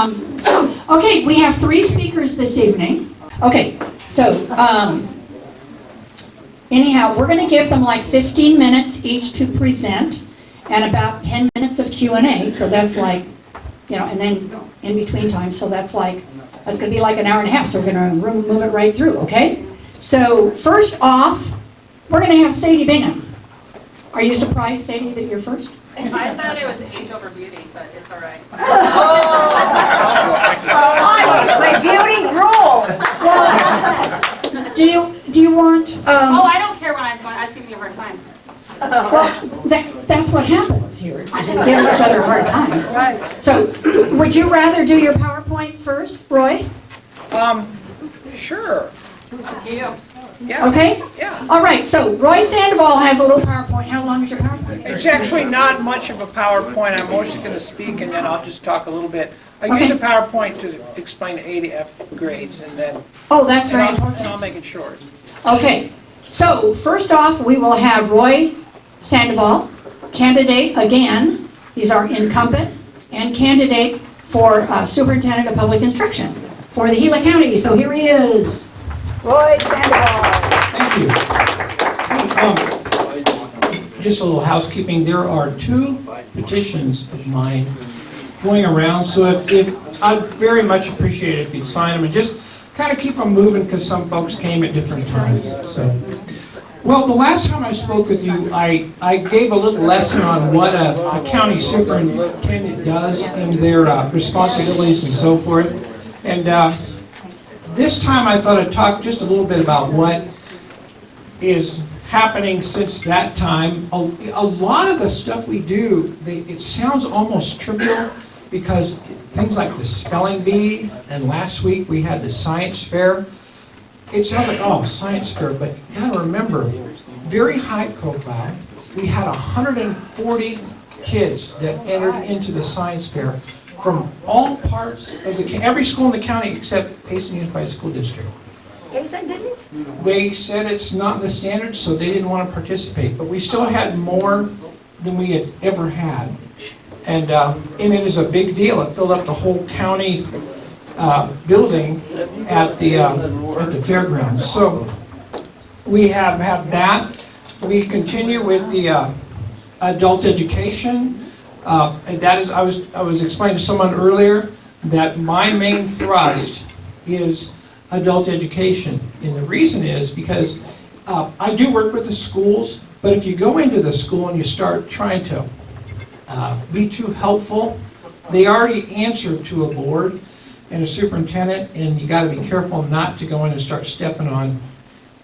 Okay, we have 3 speakers this evening. Okay, so anyhow, we're going to give them like 15 minutes each to present and about 10 minutes of Q&A. So that's like, and then in between time. So that's going to be like an hour and a half. So we're going to move it right through, okay? So first off, we're going to have Sadie Bingham. Are you surprised, Sadie, that you're first? I thought it was age over beauty, but it's all right. Beauty rules. Do you want? I don't care when I was giving you a hard time. Well, that's what happens here. We give each other hard times. Right. So, would you rather do your PowerPoint first, Roy? Sure. Up to you. Yeah. Okay. Yeah. All right. So Roy Sandoval has a little PowerPoint. How long is your PowerPoint? It's actually not much of a PowerPoint. I'm mostly going to speak and then I'll just talk a little bit. I use a PowerPoint to explain A to F grades and then. Oh, that's very and important. I'll make it short. Okay. So first off, we will have Roy Sandoval, candidate again. He's our incumbent and candidate for Superintendent of Public Instruction for the Gila County. So here he is. Roy Sandoval. Thank you. Just a little housekeeping. There are 2 petitions of mine going around, so if I'd very much appreciate it if you'd sign them and just kind of keep them moving because some folks came at different times. So, well, the last time I spoke with you, I gave a little lesson on what a county superintendent does and their responsibilities and so forth. And this time I thought I'd talk just a little bit about what is happening since that time. A lot of the stuff we do, it sounds almost trivial because things like the spelling bee, and last week we had the science fair. It sounds like, oh, science fair, but you gotta remember, very high profile. We had 140 kids that entered into the science fair from all parts of every school in the county except Payson Unified School District. Payson didn't? They said it's not in the standards, so they didn't want to participate. But we still had more than we had ever had. And it is a big deal. It filled up the whole county building at the fairgrounds. So we have that. We continue with the adult education. And that is, I was explaining to someone earlier that my main thrust is adult education. And the reason is because I do work with the schools, but if you go into the school and you start trying to be too helpful, they already answer to a board and a superintendent, and you got to be careful not to go in and start stepping on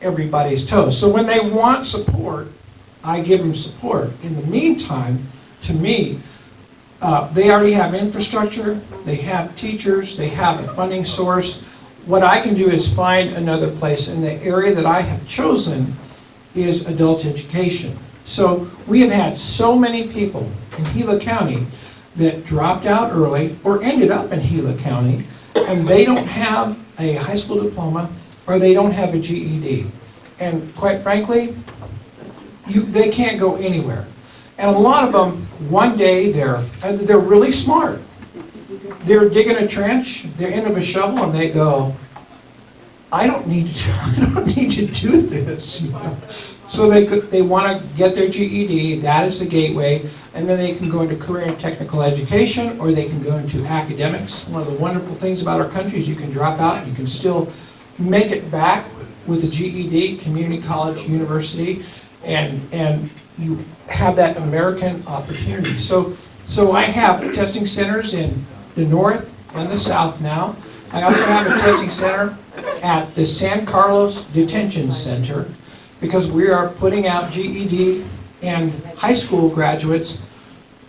everybody's toes. So when they want support, I give them support. In the meantime, to me, they already have infrastructure, they have teachers, they have a funding source. What I can do is find another place, and the area that I have chosen is adult education. So we have had so many people in Gila County that dropped out early or ended up in Gila County, and they don't have a high school diploma or they don't have a GED. And quite frankly, they can't go anywhere. And a lot of them, one day, they're really smart. They're digging a trench, they're end of a shovel, and they go, I don't need to do this. So they want to get their GED, that is the gateway, and then they can go into career and technical education, or they can go into academics. One of the wonderful things about our country is you can drop out, you can still make it back with a GED, community college, university, and you have that American opportunity. So I have testing centers in the north and the south now. I also have a testing center at the San Carlos Detention Center because we are putting out GED and high school graduates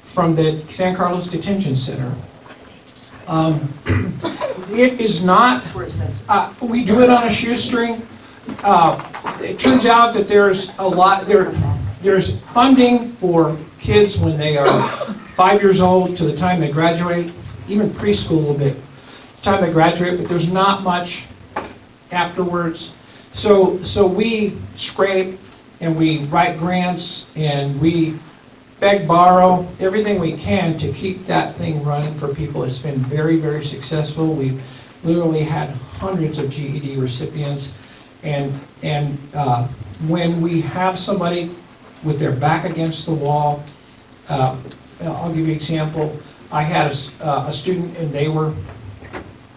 from the San Carlos Detention Center. It is not, we do it on a shoestring. It turns out that there's there's funding for kids when they are 5 years old to the time they graduate, even preschool a little bit, time they graduate, but there's not much afterwards. So we scrape and we write grants and we beg, borrow, everything we can to keep that thing running for people. It's been very, very successful. We've literally had hundreds of GED recipients. And when we have somebody with their back against the wall, I'll give you an example. I had a student and they were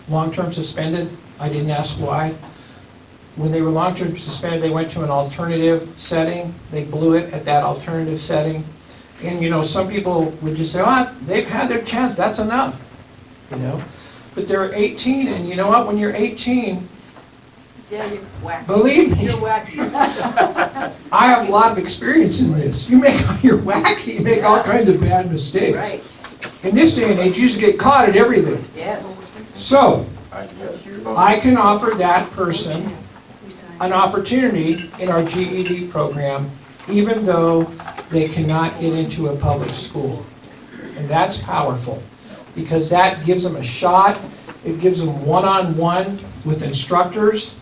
long-term suspended. I didn't ask why. When they were long-term suspended, they went to an alternative setting. They blew it at that alternative setting. And, you know, some people would just say, oh, they've had their chance, that's enough, you know. But they're 18, and you know what, when you're 18, Yeah, you're wacky. believe me, You're wacky. I have a lot of experience in this. You're wacky, you make all kinds of bad mistakes. Right, In this day and age, you just get caught at everything. yes. So, I can offer that person an opportunity in our GED program, even though they cannot get into a public school. And that's powerful, because that gives them a shot. It gives them one-on-one with instructors.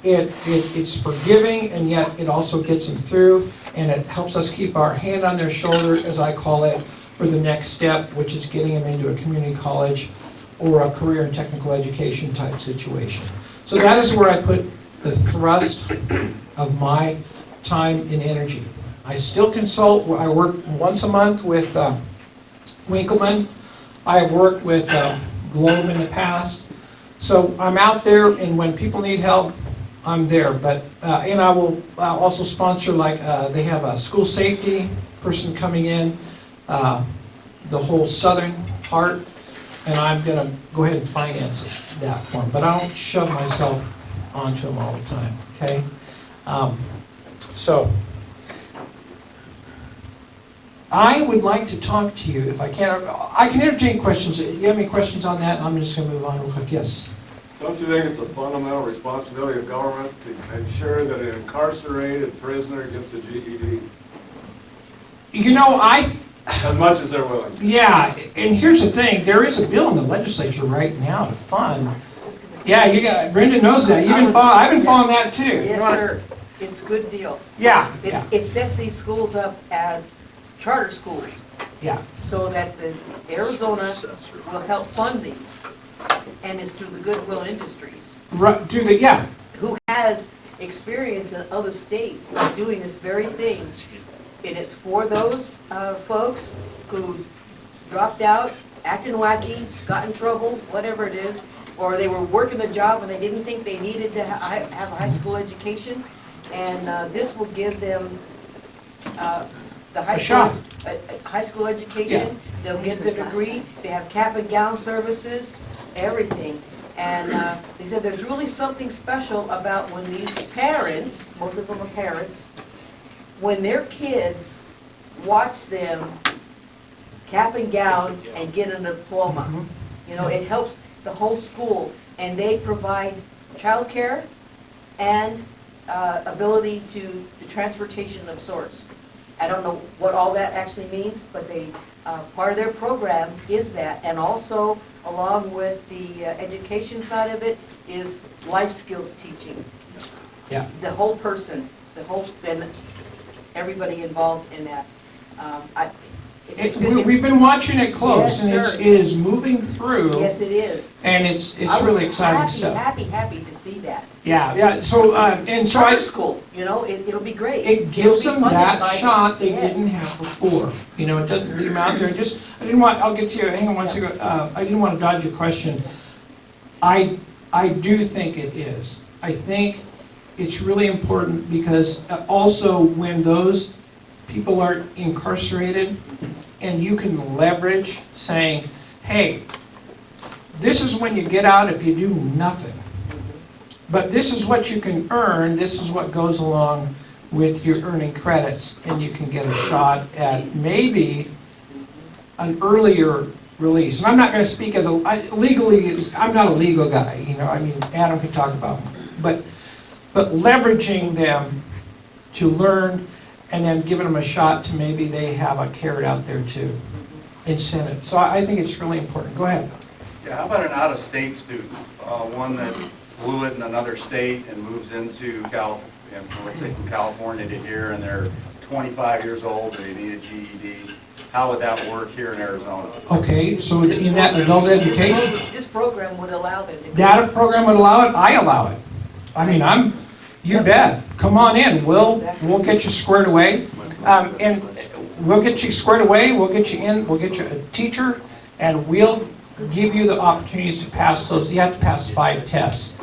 It's forgiving, and yet it also gets them through, and it helps us keep our hand on their shoulder, as I call it, for the next step, which is getting them into a community college or a career and technical education type situation. So that is where I put the thrust of my time and energy. I still consult. I work once a month with Winkleman. I have worked with Globe in the past. So I'm out there, and when people need help, I'm there. But and I will also sponsor, like they have a school safety person coming in, the whole southern part, and I'm going to go ahead and finance that for them. But I don't shove myself onto them all the time. Okay. So I would like to talk to you, if I can. I can entertain questions. Do you have any questions on that? I'm just going to move on real quick. Yes. Don't you think it's a fundamental responsibility of government to make sure that an incarcerated prisoner gets a GED You know, as much as they're willing? yeah, and here's the thing. There is a bill in the legislature right now to fund. Yeah, you got, Brenda knows that. I've been following that too. Yes, sir. It's a good deal. Yeah, yeah, It sets these schools up as charter schools, yeah. so that the Arizona will help fund these. And it's through the Goodwill Industries, Right, do the, yeah, who has experience in other states of doing this very thing. And it's for those folks who dropped out, acting wacky, got in trouble, whatever it is, or they were working a job and they didn't think they needed to have a high school education. And this will give them the high A school, shot. high school education. They'll get the degree. They have cap and gown services, everything. And they said there's really something special about when these parents, most of them are parents, when their kids watch them cap and gown and get a diploma. You know, it helps the whole school, and they provide childcare and ability to transportation of sorts. I don't know what all that actually means, but they part of their program is that, and also along with the education side of it is life skills teaching. yeah. The whole person, and everybody involved in that. We've been watching it close, Yes, and sir. it is moving through, Yes, it is. and it's really exciting stuff. Happy to see that. Yeah, yeah, so, and so Charter school, you know, it'll be great. it gives It'll them be funded that by- shot they Yes. didn't have before. You know, it doesn't leave them out there. Just, I didn't want, I'll get to you, hang on one second. I didn't want to dodge your question. I do think it is. I think it's really important because also when those people are incarcerated and you can leverage saying, hey, this is when you get out if you do nothing. But this is what you can earn, this is what goes along with your earning credits, and you can get a shot at maybe an earlier release. And I'm not going to speak as legally, I'm not a legal guy, you know, I mean, Adam can talk about it. But leveraging them to learn and then giving them a shot to maybe they have a carrot out there to incentive. So I think it's really important. Go ahead. Yeah, how about an out-of-state student, one that blew it in another state and moves into let's say from California to here, and they're 25 years old, they need a GED. How would that work here in Arizona? Okay, so in that adult education, This program would allow them to. that program would allow it, I allow it. I mean, you bet, come on in, we'll get you squared away. And we'll get you squared away, we'll get you in, we'll get you a teacher, and we'll give you the opportunities to pass those. You have to pass 5 tests.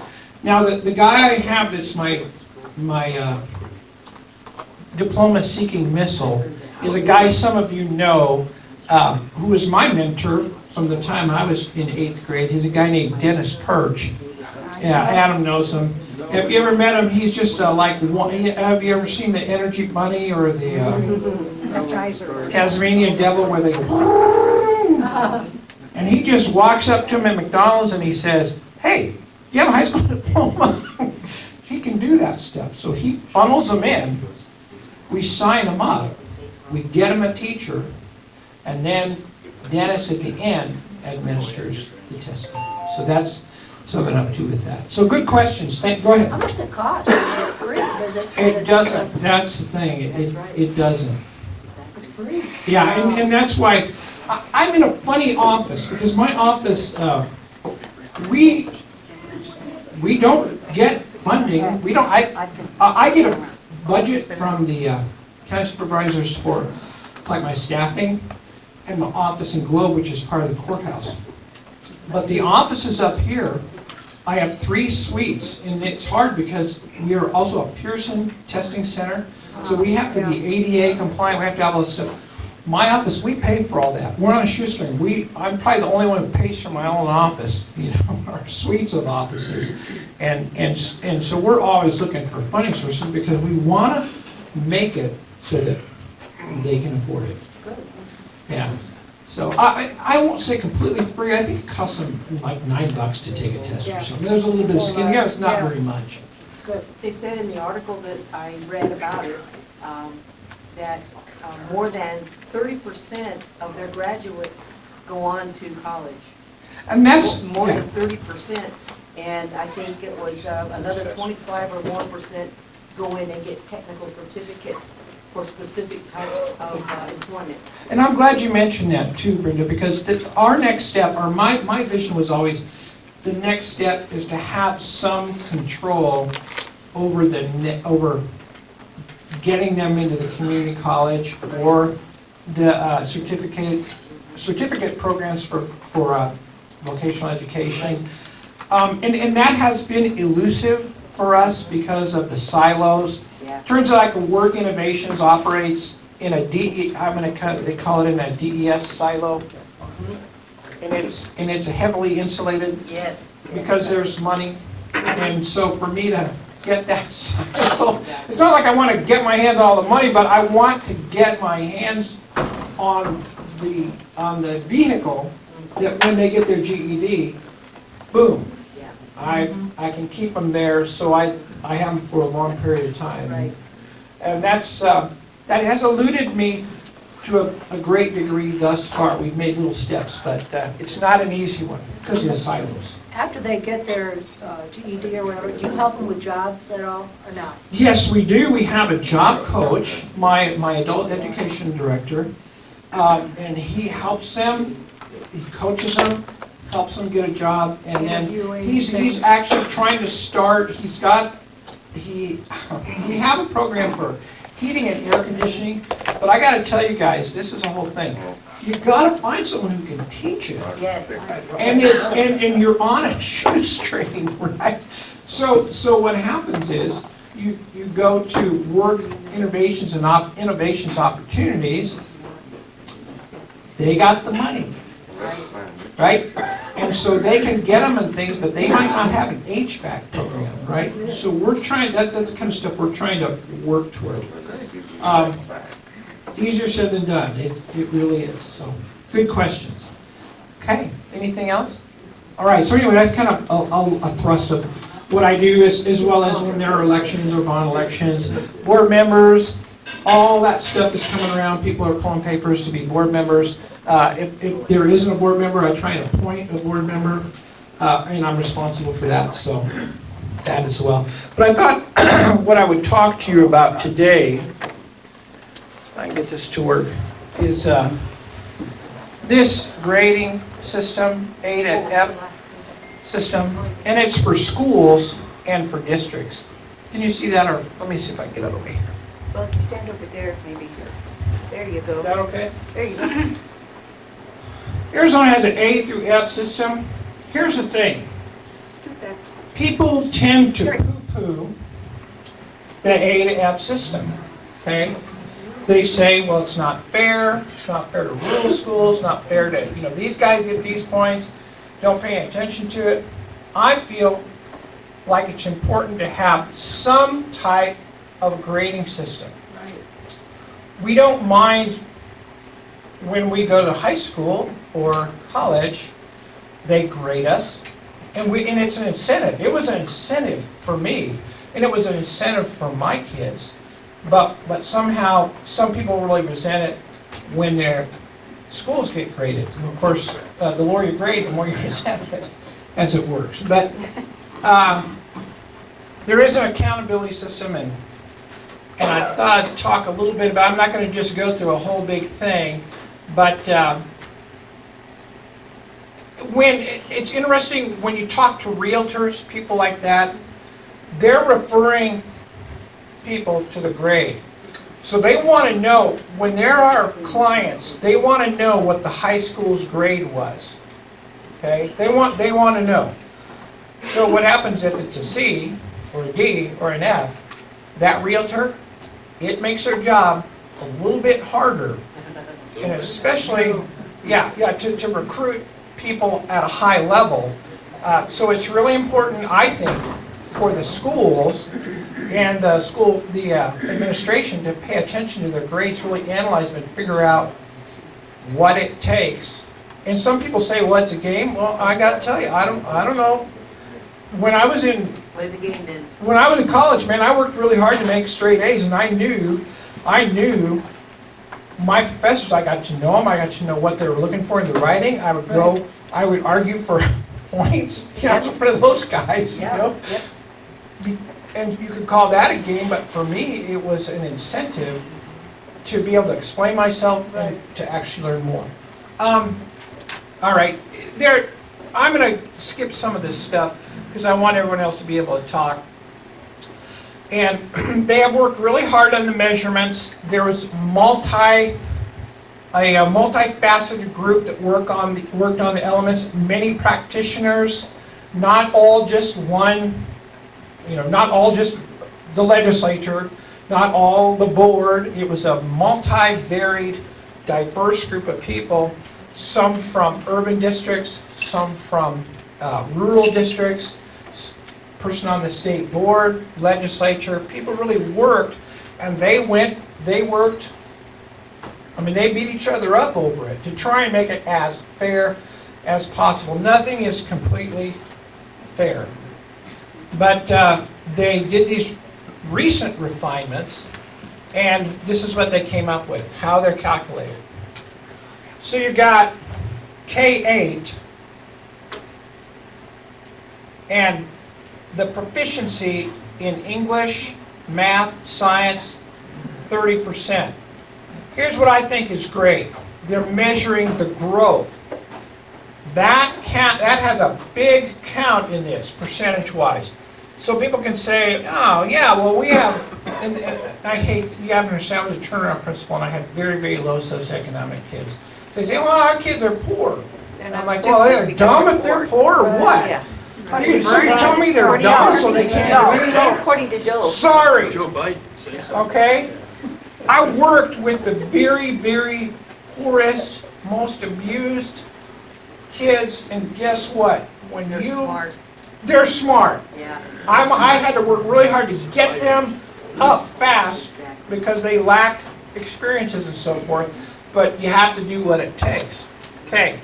Now, the guy I have that's my diploma-seeking missile is a guy some of you know who was my mentor from the time I was in 8th grade. He's a guy named Dennis Perch. Yeah, Adam knows him. Have you ever met him? He's just have you ever seen the Energy Bunny or the Tasmanian Devil where they go, and he just walks up to him at McDonald's and he says, hey, you have a high school diploma? He can do that stuff. So he funnels them in, we sign them up, we get him a teacher, and then Dennis at the end administers the testing. So that's what I've been up to with that. So good questions. Go ahead. How much does it cost? Is it free? Does it? It doesn't. That's the thing. It doesn't. It's free. Yeah, and that's why I'm in a funny office, because my office, we don't get funding. We don't. I get a budget from the county supervisors for like my staffing and my office in Globe, which is part of the courthouse. But the offices up here, I have 3 suites, and it's hard because we are also a Pearson testing center, so we have to be ADA compliant, we have to have all this stuff. My office, we pay for all that. We're on a shoestring. I'm probably the only one who pays for my own office, our suites of offices. And so we're always looking for funding sources because we want to make it so that they can afford it. Yeah. So I won't say completely free. I think it costs them like $9 to take a test or something. There's a little bit of skin. Yeah, it's not very much. Good. They said in the article that I read about it, that more than 30% of their graduates go on to college. And that's More than 30%. And I think it was another 25 or more % go in and get technical certificates for specific types of employment. And I'm glad you mentioned that too, Brenda, because our next step, or my vision was always, the next step is to have some control over over getting them into the community college or the certificate programs for vocational education. And that has been elusive for us because of the silos. Yeah. Turns out Work Innovations operates in a they call it in a DES silo, and it's a heavily insulated Yes. because there's money, and so for me to get that silo, it's not like I want to get my hands on all the money, but I want to get my hands on the vehicle that when they get their GED, boom, Yeah. I can keep them there, so I have them for a long period of time. Right. And that has eluded me to a great degree thus far. We've made little steps, but it's not an easy one because of the silos. After they get their GED or whatever, do you help them with jobs at all or not? Yes, we do. We have a job coach, my adult education director, and he helps them, he coaches them, helps them get a job, and then Interviewing he's things. actually trying to start, we have a program for heating and air conditioning, but I gotta tell you guys, this is a whole thing. You've gotta find someone who can teach it. Yes. And you're on a shoestring, right? So what happens is, you go to Work Innovations and Innovations Opportunities, they got the money, right? And so they can get them and things, but they might not have an HVAC program, right? So we're trying, that's the kind of stuff we're trying to work toward. Easier said than done, it really is, so, good questions. Okay, anything else? All right, so anyway, that's kind of a thrust of what I do, as well as when there are elections or bond elections, board members, all that stuff is coming around, people are pulling papers to be board members. If there isn't a board member, I try and appoint a board member, and I'm responsible for that, so that as well. But I thought what I would talk to you about today I can get this to work, is this grading system, A to F system, and it's for schools and for districts. Can you see that, or let me see if I can get out of the way here. Well, if you stand over there, maybe here. There you Is go. that okay? There you go. Arizona has an A through F system. Here's the thing. Scoot back. People tend to poo-poo the A to F system, okay? They say, well, it's not fair to rural schools, not fair to, these guys get these points, don't pay attention to it. I feel like it's important to have some type of grading system. We don't mind when we go to high school or college, they grade us, and it's an incentive. It was an incentive for me, and it was an incentive for my kids. But somehow, some people really resent it when their schools get graded. And of course, the lower you grade, the more you resent it, as it works. But there is an accountability system, and I thought I'd talk a little bit about, I'm not going to just go through a whole big thing, but it's interesting when you talk to realtors, people like that, they're referring people to the grade. So they want to know, when there are clients, they want to know what the high school's grade was. Okay? They want to know. So what happens if it's a C or a D or an F, that realtor, it makes their job a little bit harder, and especially, to recruit people at a high level. So it's really important, I think, for the schools and the administration to pay attention to their grades, really analyze them and figure out what it takes. And some people say, well, it's a game. Well, I got to tell you, I don't know. When I was in college, man, I worked really hard to make straight A's, and I knew my professors. I got to know them. I got to know what they were looking for in the writing. I would argue for points. I was one of those guys, And you could call that a game, but for me, it was an incentive to be able to explain myself and to actually learn more. All right, I'm going to skip some of this stuff because I want everyone else to be able to talk. And they have worked really hard on the measurements. There was a multifaceted group that worked on the elements. Many practitioners, not all just one. Not all just the legislature, not all the board. It was a multi-varied, diverse group of people, some from urban districts, some from rural districts, person on the state board, legislature. People really worked, and they worked, they beat each other up over it to try and make it as fair as possible. Nothing is completely fair. But they did these recent refinements, and this is what they came up with, how they're calculated. So you got K8, and the proficiency in English, math, science, 30%. Here's what I think is great. They're measuring the growth. That has a big count in this, percentage-wise. So people can say, oh, yeah, well, we have, and I hate, you have to understand, I was a turnaround principal, and I had very, very low socioeconomic kids. They say, well, our kids are poor. And I'm like, well, they're dumb if they're poor, or what? Yeah. You're telling me they're dumb so they can't do anything? According to Joe. Sorry. Joe Biden says so. Okay? I worked with the very, very poorest, most abused kids, and guess what? They're smart. They're smart. Yeah. I had to work really hard to get them up fast because they lacked experiences and so forth, but you have to do what it takes. Okay.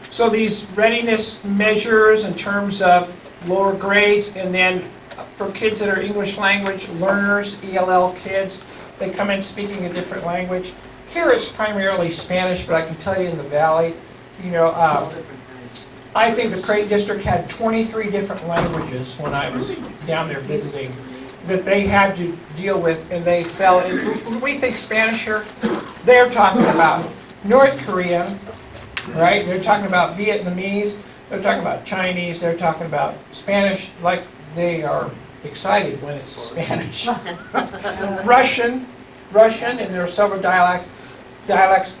So these readiness measures in terms of lower grades, and then for kids that are English language learners, ELL kids, they come in speaking a different language. Here it's primarily Spanish, but I can tell you in the Valley, I think the Crate District had 23 different languages when I was down there visiting. that they had to deal with, and they fell into, when we think Spanish here, they're talking about North Korean, right? They're talking about Vietnamese, they're talking about Chinese, they're talking about Spanish, like they are excited when it's Spanish. Russian, and there are several dialects,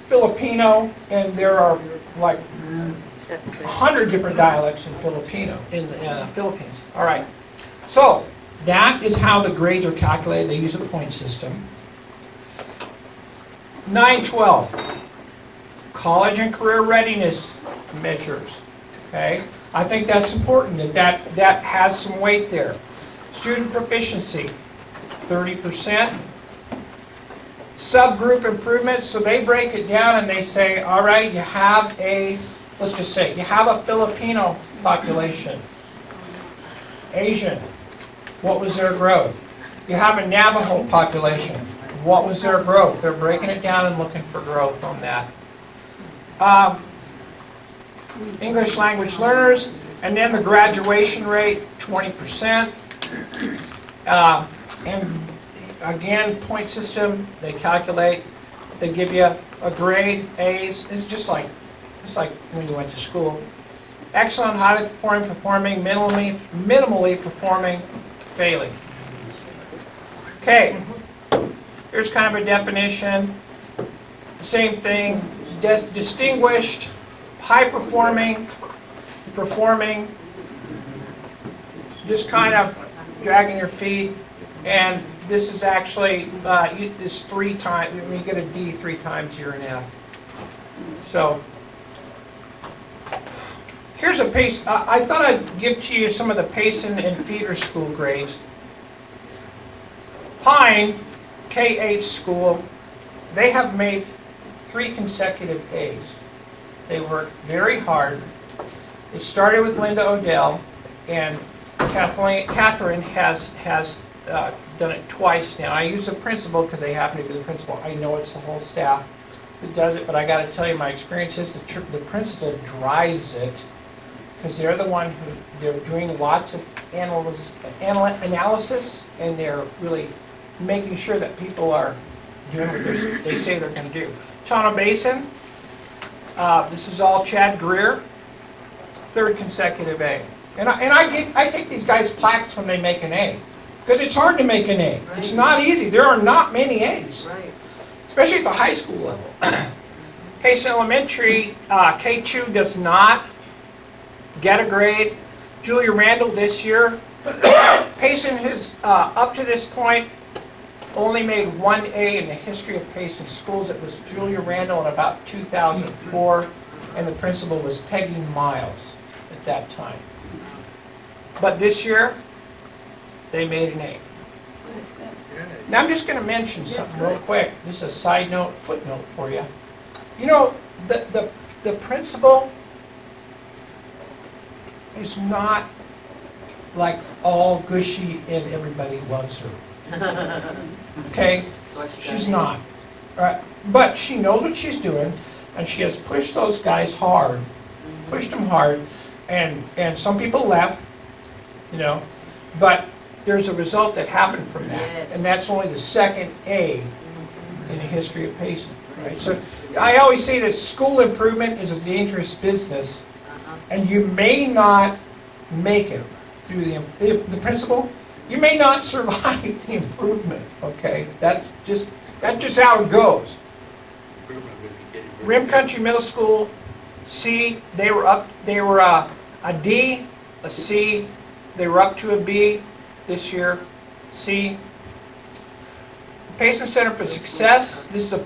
Filipino, and there are like 100 different dialects in Filipino, in the Philippines. All right, so that is how the grades are calculated. They use a point system. 9-12, college and career readiness measures. Okay, I think that's important, that has some weight there. Student proficiency, 30%. Subgroup improvements, so they break it down and they say, all right, you have a, let's just say, you have a Filipino population. Asian, what was their growth? You have a Navajo population. What was their growth? They're breaking it down and looking for growth on that. English language learners, and then the graduation rate, 20%. And again, point system, they calculate, they give you a grade, A's. It's just like when you went to school. Excellent, highly performing, minimally performing, failing. Okay, here's kind of a definition. Same thing, distinguished, high performing, just kind of dragging your feet. And this is actually, this 3 times, when you get a D 3 times, you're an F. So, here's a Payson, I thought I'd give to you some of the Payson and feeder school grades. Pine, K-8 school, they have made 3 consecutive A's. They worked very hard. It started with Linda Odell, and Catherine has done it twice now. I use the principal because they happen to be the principal. I know it's the whole staff that does it, but I got to tell you, my experience is the principal drives it because they're the one who, they're doing lots of analysis, and they're really making sure that people are doing what they say they're going to do. Tono Basin, this is all Chad Greer, 3rd consecutive A. And I take these guys plaques when they make an A. Because it's hard to make an A. Right. It's not easy. There are not many A's, Right. especially at the high school level. Payson Elementary, K2 does not get a grade. Julia Randall this year. Payson has, up to this point, only made 1 A in the history of Payson schools. It was Julia Randall in about 2004, and the principal was Peggy Miles at that time. But this year, they made an A. Now I'm just going to mention something real quick. This is a side note, footnote for you. You know, the principal is not like all gushy and everybody loves her. Okay? She's not. All right? But she knows what she's doing, and she has pushed those guys hard, pushed them hard, and some people left, you know, but there's a result that happened from that, Yes. and that's only the 2nd A in the history of Payson. Right? So I always say that school improvement is a dangerous business, and you may not make it through the principal. You may not survive the improvement. Okay, that's just how it goes. Rim Country Middle School, C. They were a D, a C. They were up to a B this year, C. Payson Center for Success, this is the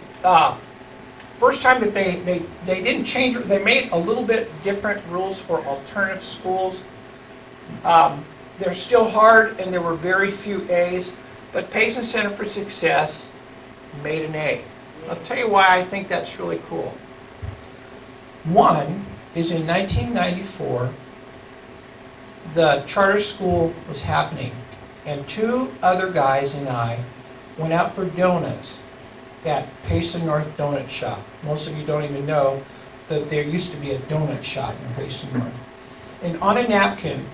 first time that they didn't change, they made a little bit different rules for alternative schools. They're still hard and there were very few A's, but Payson Center for Success made an A. I'll tell you why I think that's really cool. One is in 1994, the charter school was happening, and 2 other guys and I went out for donuts at Payson North Donut Shop. Most of you don't even know that there used to be a donut shop in Payson North. And on a napkin,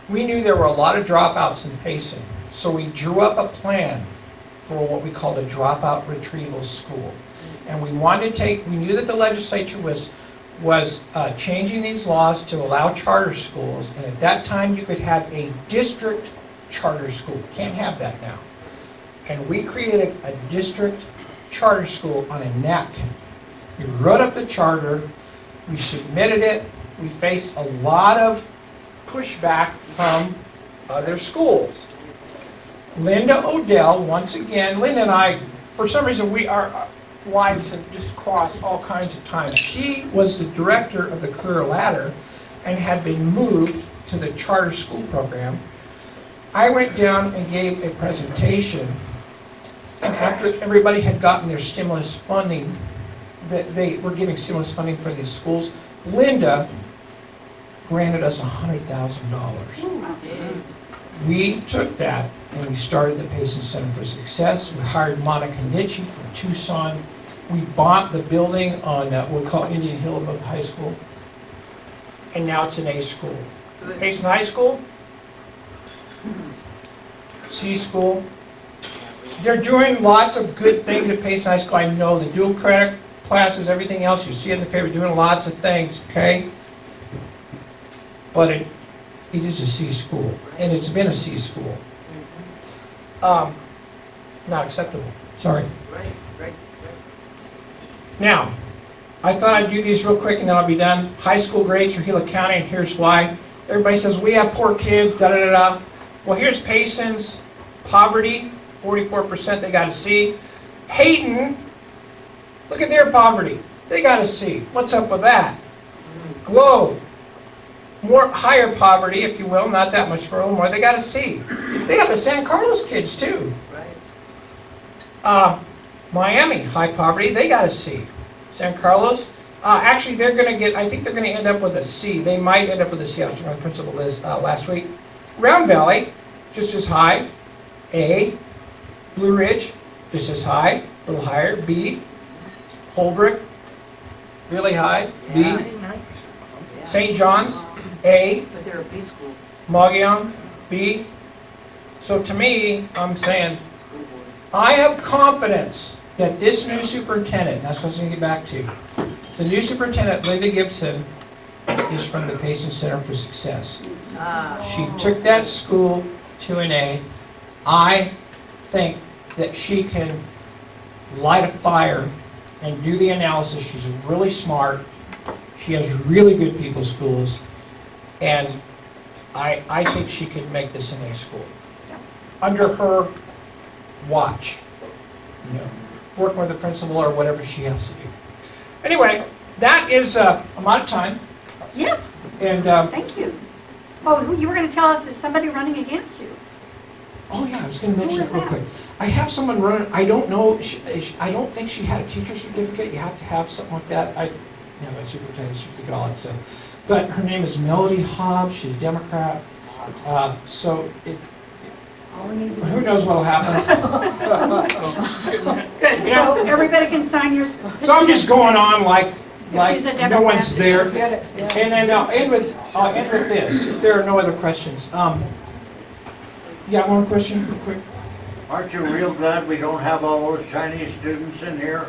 we knew there were a lot of dropouts in Payson. So we drew up a plan for what we called a dropout retrieval school. And we wanted to we knew that the legislature was changing these laws to allow charter schools, and at that time you could have a district charter school. Can't have that now. And we created a district charter school on a napkin. We wrote up the charter, we submitted it, we faced a lot of pushback from other schools. Linda Odell, once again, Linda and I, for some reason, our lives have just crossed all kinds of times. She was the director of the career ladder and had been moved to the charter school program. I went down and gave a presentation, and after everybody had gotten their stimulus funding, that they were giving stimulus funding for these schools, Linda granted us $100,000. We took that and we started the Payson Center for Success. We hired Monica Nietzsche from Tucson. We bought the building on what we call Indian Hill above the high school, and now it's an A school. Payson High School, C school. They're doing lots of good things at Payson High School. I know the dual credit classes, everything else you see in the paper, doing lots of things, okay? But it is a C school, and it's been a C school. Not acceptable, sorry. Right. Now, I thought I'd do these real quick and then I'll be done. High school grades for Gila County, and here's why. Everybody says, we have poor kids, da-da-da-da. Well, here's Payson's poverty, 44% they got a C. Hayden, look at their poverty. They got a C. What's up with that? Globe, higher poverty, if you will, not that much more, they got a C. They got the San Carlos kids too. Miami, high poverty, they got a C. San Carlos, actually they're going to get, I think they're going to end up with a C. They might end up with a C. I was talking to my principal Liz last week. Round Valley, just as high, A. Blue Ridge, just as high, a little higher, B. Holbrook, really high, B. St. John's, A. But they're a B school. Mogollon, B. So to me, I'm saying, I have confidence that this new superintendent, that's what I was going to get back to, the new superintendent, Linda Gibson, is from the Payson Center for Success. She took that school to an A. I think that she can light a fire and do the analysis. She's really smart. She has really good people schools. And I think she can make this an A school. Under her watch. You know, working with the principal or whatever she has to do. Anyway, that is I'm out of time. Yeah, And thank you. Oh, you were going to tell us, is somebody running against you? oh yeah, I was going to mention Who it is real that? quick. I have someone running. I don't know. I don't think she had a teacher certificate. You have to have something like that. My superintendent certificate, all that stuff. But her name is Melody Hobbs. She's a Democrat. So who knows what'll happen? Good, so everybody can sign your... So I'm just going on like She's a no Democrat. one's there. And then I'll end with this, if there are no other questions. Yeah, one question, real quick. Aren't you real glad we don't have all those Chinese students in here?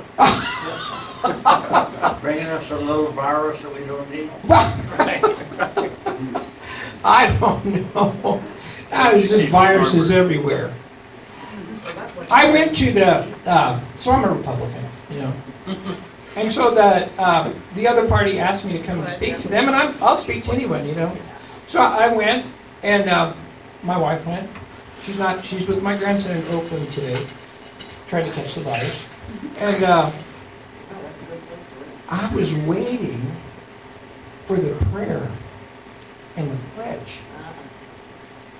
Bringing us a little virus that we don't need? I don't know. There's just viruses everywhere. I went to so I'm a Republican, you know. And so the other party asked me to come and speak to them, and I'll speak to anyone, you know. So I went, and my wife went. She's with my grandson in Oakland today, trying to catch the virus. And I was waiting for the prayer and the pledge,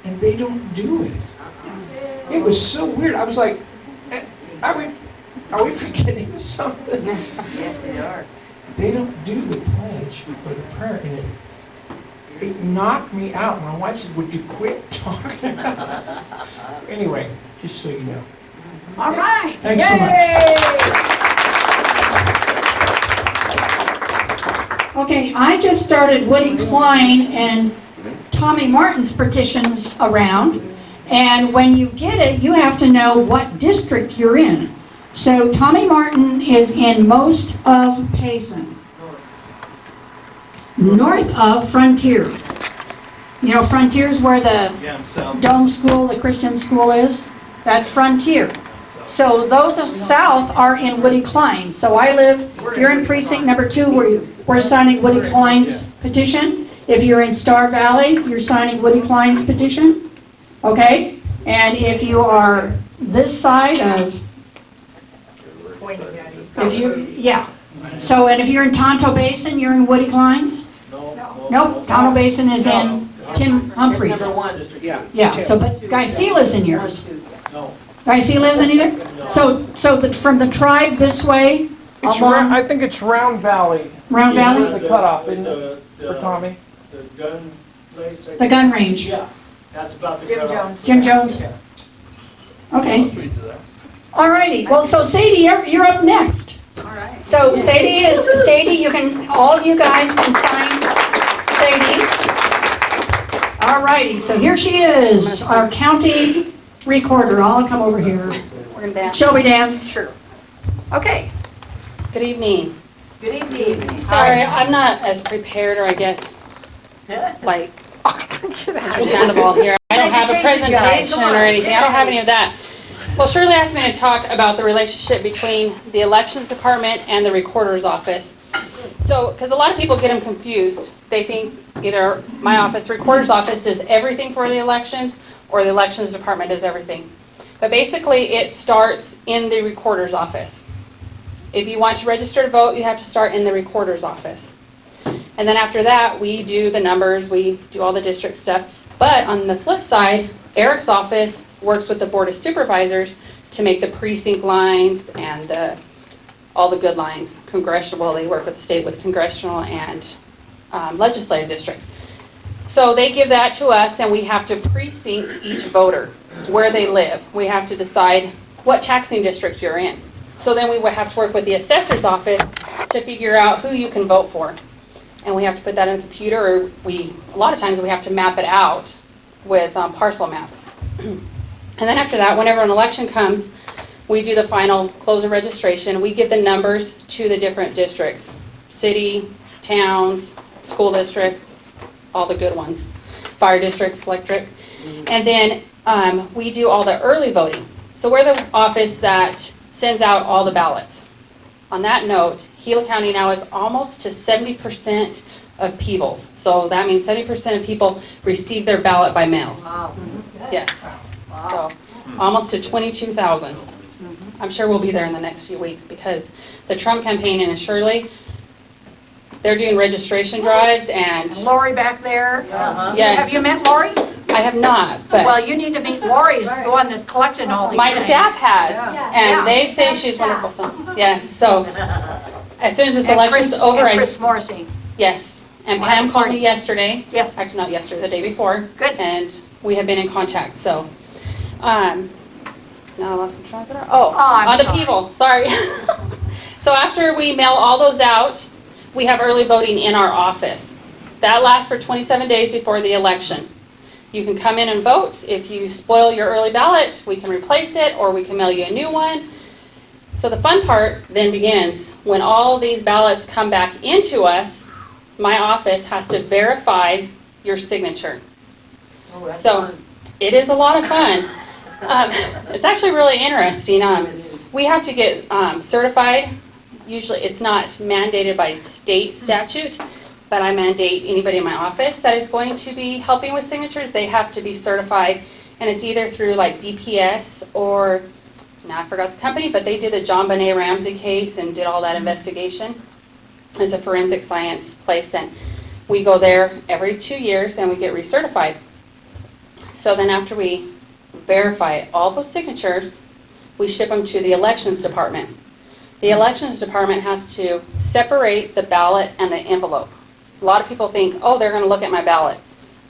and they don't do it. It was so weird. I was like, are we forgetting something? Yes, they are. They don't do the pledge or the prayer, and it knocked me out. My wife said, would you quit talking about this? Anyway, just so you know. All right. Thanks so much. Okay, I just started Woody Klein and Tommy Martin's petitions around, And when you get it, you have to know what district you're in. So Tommy Martin is in most of Payson, north of Frontier. You know, Frontier's where the Dome School, the Christian school is. That's Frontier. So those of south are in Woody Klein. So I live, if you're in precinct number 2, we're signing Woody Klein's petition. If you're in Star Valley, you're signing Woody Klein's petition. Okay? And if you are this side of, yeah. So, and if you're in Tonto Basin, you're in Woody Klein's? Nope, Tonto Basin is in Tim Humphreys. Yeah, so, but Guycela's in yours. Guycela isn't either? So from the tribe this way, along I think it's Round Valley. Round Valley? The cutoff, isn't it, for Tommy? The gun place. The gun range. Yeah, that's about the Jim cutoff. Jones. Jim Jones? Okay. All righty, well, so Sadie, you're up next. All right. So Sadie, you can, all you guys can sign Sadie. All righty, so here she is, our county recorder. I'll come over here. We're gonna dance. Shall we dance? Sure. Okay. Good evening. Good evening. Sorry, I'm not as prepared, or I guess, like, understandable here. I don't have a Education guide, presentation come on. or anything. I don't have any of that. Well, Shirley asked me to talk about the relationship between the elections department and the recorder's office. So, because a lot of people get them confused. They think either my office, recorder's office, does everything for the elections, or the elections department does everything. But basically, it starts in the recorder's office. If you want to register to vote, you have to start in the recorder's office. And then after that, we do the numbers, we do all the district stuff. But on the flip side, Eric's office works with the Board of Supervisors to make the precinct lines and all the good lines. Congressional, well, they work with the state with congressional and legislative districts. So they give that to us, and we have to precinct each voter, where they live. We have to decide what taxing district you're in. So then we would have to work with the assessor's office to figure out who you can vote for. And we have to put that in the computer, or a lot of times we have to map it out with parcel maps. And then after that, whenever an election comes, we do the final close of registration. We give the numbers to the different districts, city, towns, school districts, all the good ones, fire districts, electric. And then we do all the early voting. So we're the office that sends out all the ballots. On that note, Gila County now is almost to 70% of Peebles. So that means 70% of people receive their ballot by mail. Wow. Yes. So almost to 22,000. I'm sure we'll be there in the next few weeks because the Trump campaign in Shirley, they're doing registration drives and Lori back there. Yes. Have you met Lori? I have not, but Well, you need to meet Lori, who's the one that's collecting all these my things. staff has, Yeah. and they say she's wonderful. So, yes, so as soon as this And election's Chris- over, and Chris Morrissey. yes. And Well, Pam called me party. yesterday. Yes. Actually, not yesterday, the day before. Good. And we have been in contact, so. Now I lost my train of thought. Oh, I'm on the sorry. people, sorry. So after we mail all those out, we have early voting in our office. That lasts for 27 days before the election. You can come in and vote. If you spoil your early ballot, we can replace it, or we can mail you a new one. So the fun part then begins. When all of these ballots come back into us, my office has to verify your signature. Oh, that's So fun. it is a lot of fun. It's actually really interesting. We have to get certified. Usually it's not mandated by state statute, but I mandate anybody in my office that is going to be helping with signatures, they have to be certified. And it's either through like DPS or, now I forgot the company, but they did the John Benet Ramsey case and did all that investigation. It's a forensic science place, and we go there every 2 years and we get recertified. So then after we verify all those signatures, we ship them to the elections department. The elections department has to separate the ballot and the envelope. A lot of people think, oh, they're going to look at my ballot.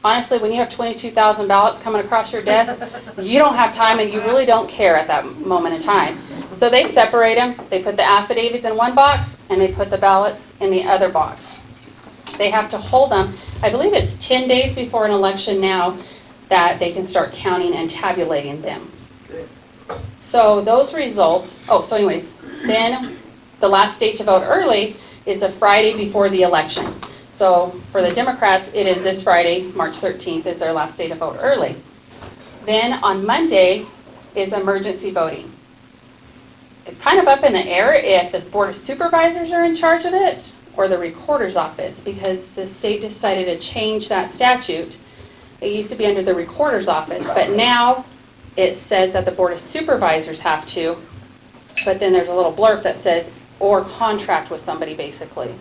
Honestly, when you have 22,000 ballots coming across your desk, you don't have time and you really don't care at that moment in time. So they separate them, they put the affidavits in one box, and they put the ballots in the other box. They have to hold them, I believe it's 10 days before an election now. that they can start counting and tabulating them. So those results, so anyways, then the last date to vote early is the Friday before the election. So for the Democrats, it is this Friday, March 13th, is their last day to vote early. Then on Monday is emergency voting. It's kind of up in the air if the Board of Supervisors are in charge of it or the Recorder's Office, because the state decided to change that statute. It used to be under the Recorder's Office, but now it says that the Board of Supervisors have to, but then there's a little blurb that says, or contract with somebody, basically.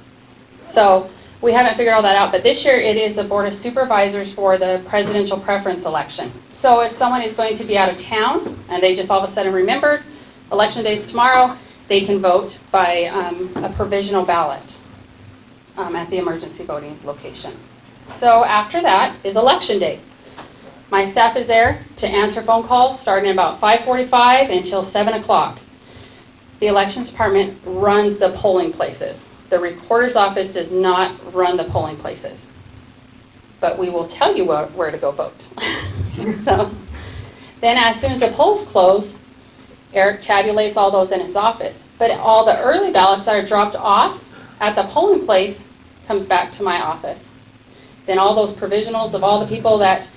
So we haven't figured all that out, but this year it is the Board of Supervisors for the presidential preference election. So if someone is going to be out of town and they just all of a sudden remembered, election day is tomorrow, they can vote by a provisional ballot at the emergency voting location. So after that is election day. My staff is there to answer phone calls starting at about 5:45 until 7 o'clock. The elections department runs the polling places. The Recorder's Office does not run the polling places. But we will tell you where to go vote. So then as soon as the polls close, Eric tabulates all those in his office. But all the early ballots that are dropped off at the polling place comes back to my office. Then all those provisionals of all the people that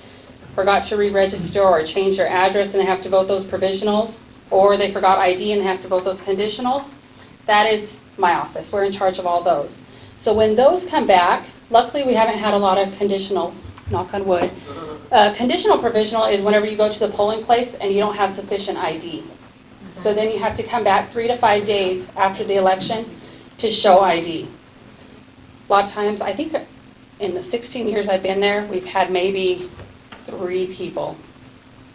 forgot to re-register or change their address and they have to vote those provisionals, or they forgot ID and they have to vote those conditionals, that is my office. We're in charge of all those. So when those come back, luckily we haven't had a lot of conditionals, knock on wood. Conditional provisional is whenever you go to the polling place and you don't have sufficient ID. So then you have to come back 3 to 5 days after the election to show ID. A lot of times, I think in the 16 years I've been there, we've had maybe 3 people.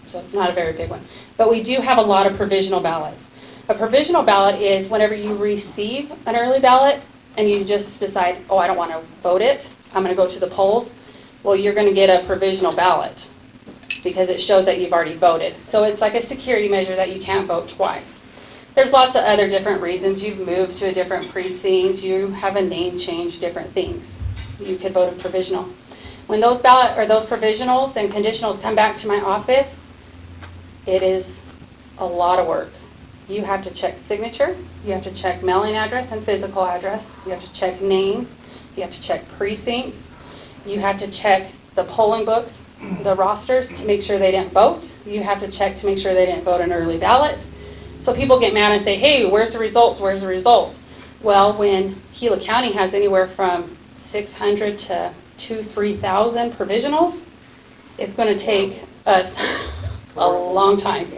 So it's not a very big one. But we do have a lot of provisional ballots. A provisional ballot is whenever you receive an early ballot and you just decide, oh, I don't want to vote it, I'm going to go to the polls. Well, you're going to get a provisional ballot because it shows that you've already voted. So it's like a security measure that you can't vote twice. There's lots of other different reasons. You've moved to a different precinct, you have a name change, different things. You could vote a provisional. When those those provisionals and conditionals come back to my office, it is a lot of work. You have to check signature, you have to check mailing address and physical address, you have to check name, you have to check precincts, you have to check the polling books, the rosters to make sure they didn't vote, you have to check to make sure they didn't vote an early ballot. So people get mad and say, hey, where's the results, where's the results? Well, when Gila County has anywhere from 600 to 3,000 provisionals, it's going to take us a long time.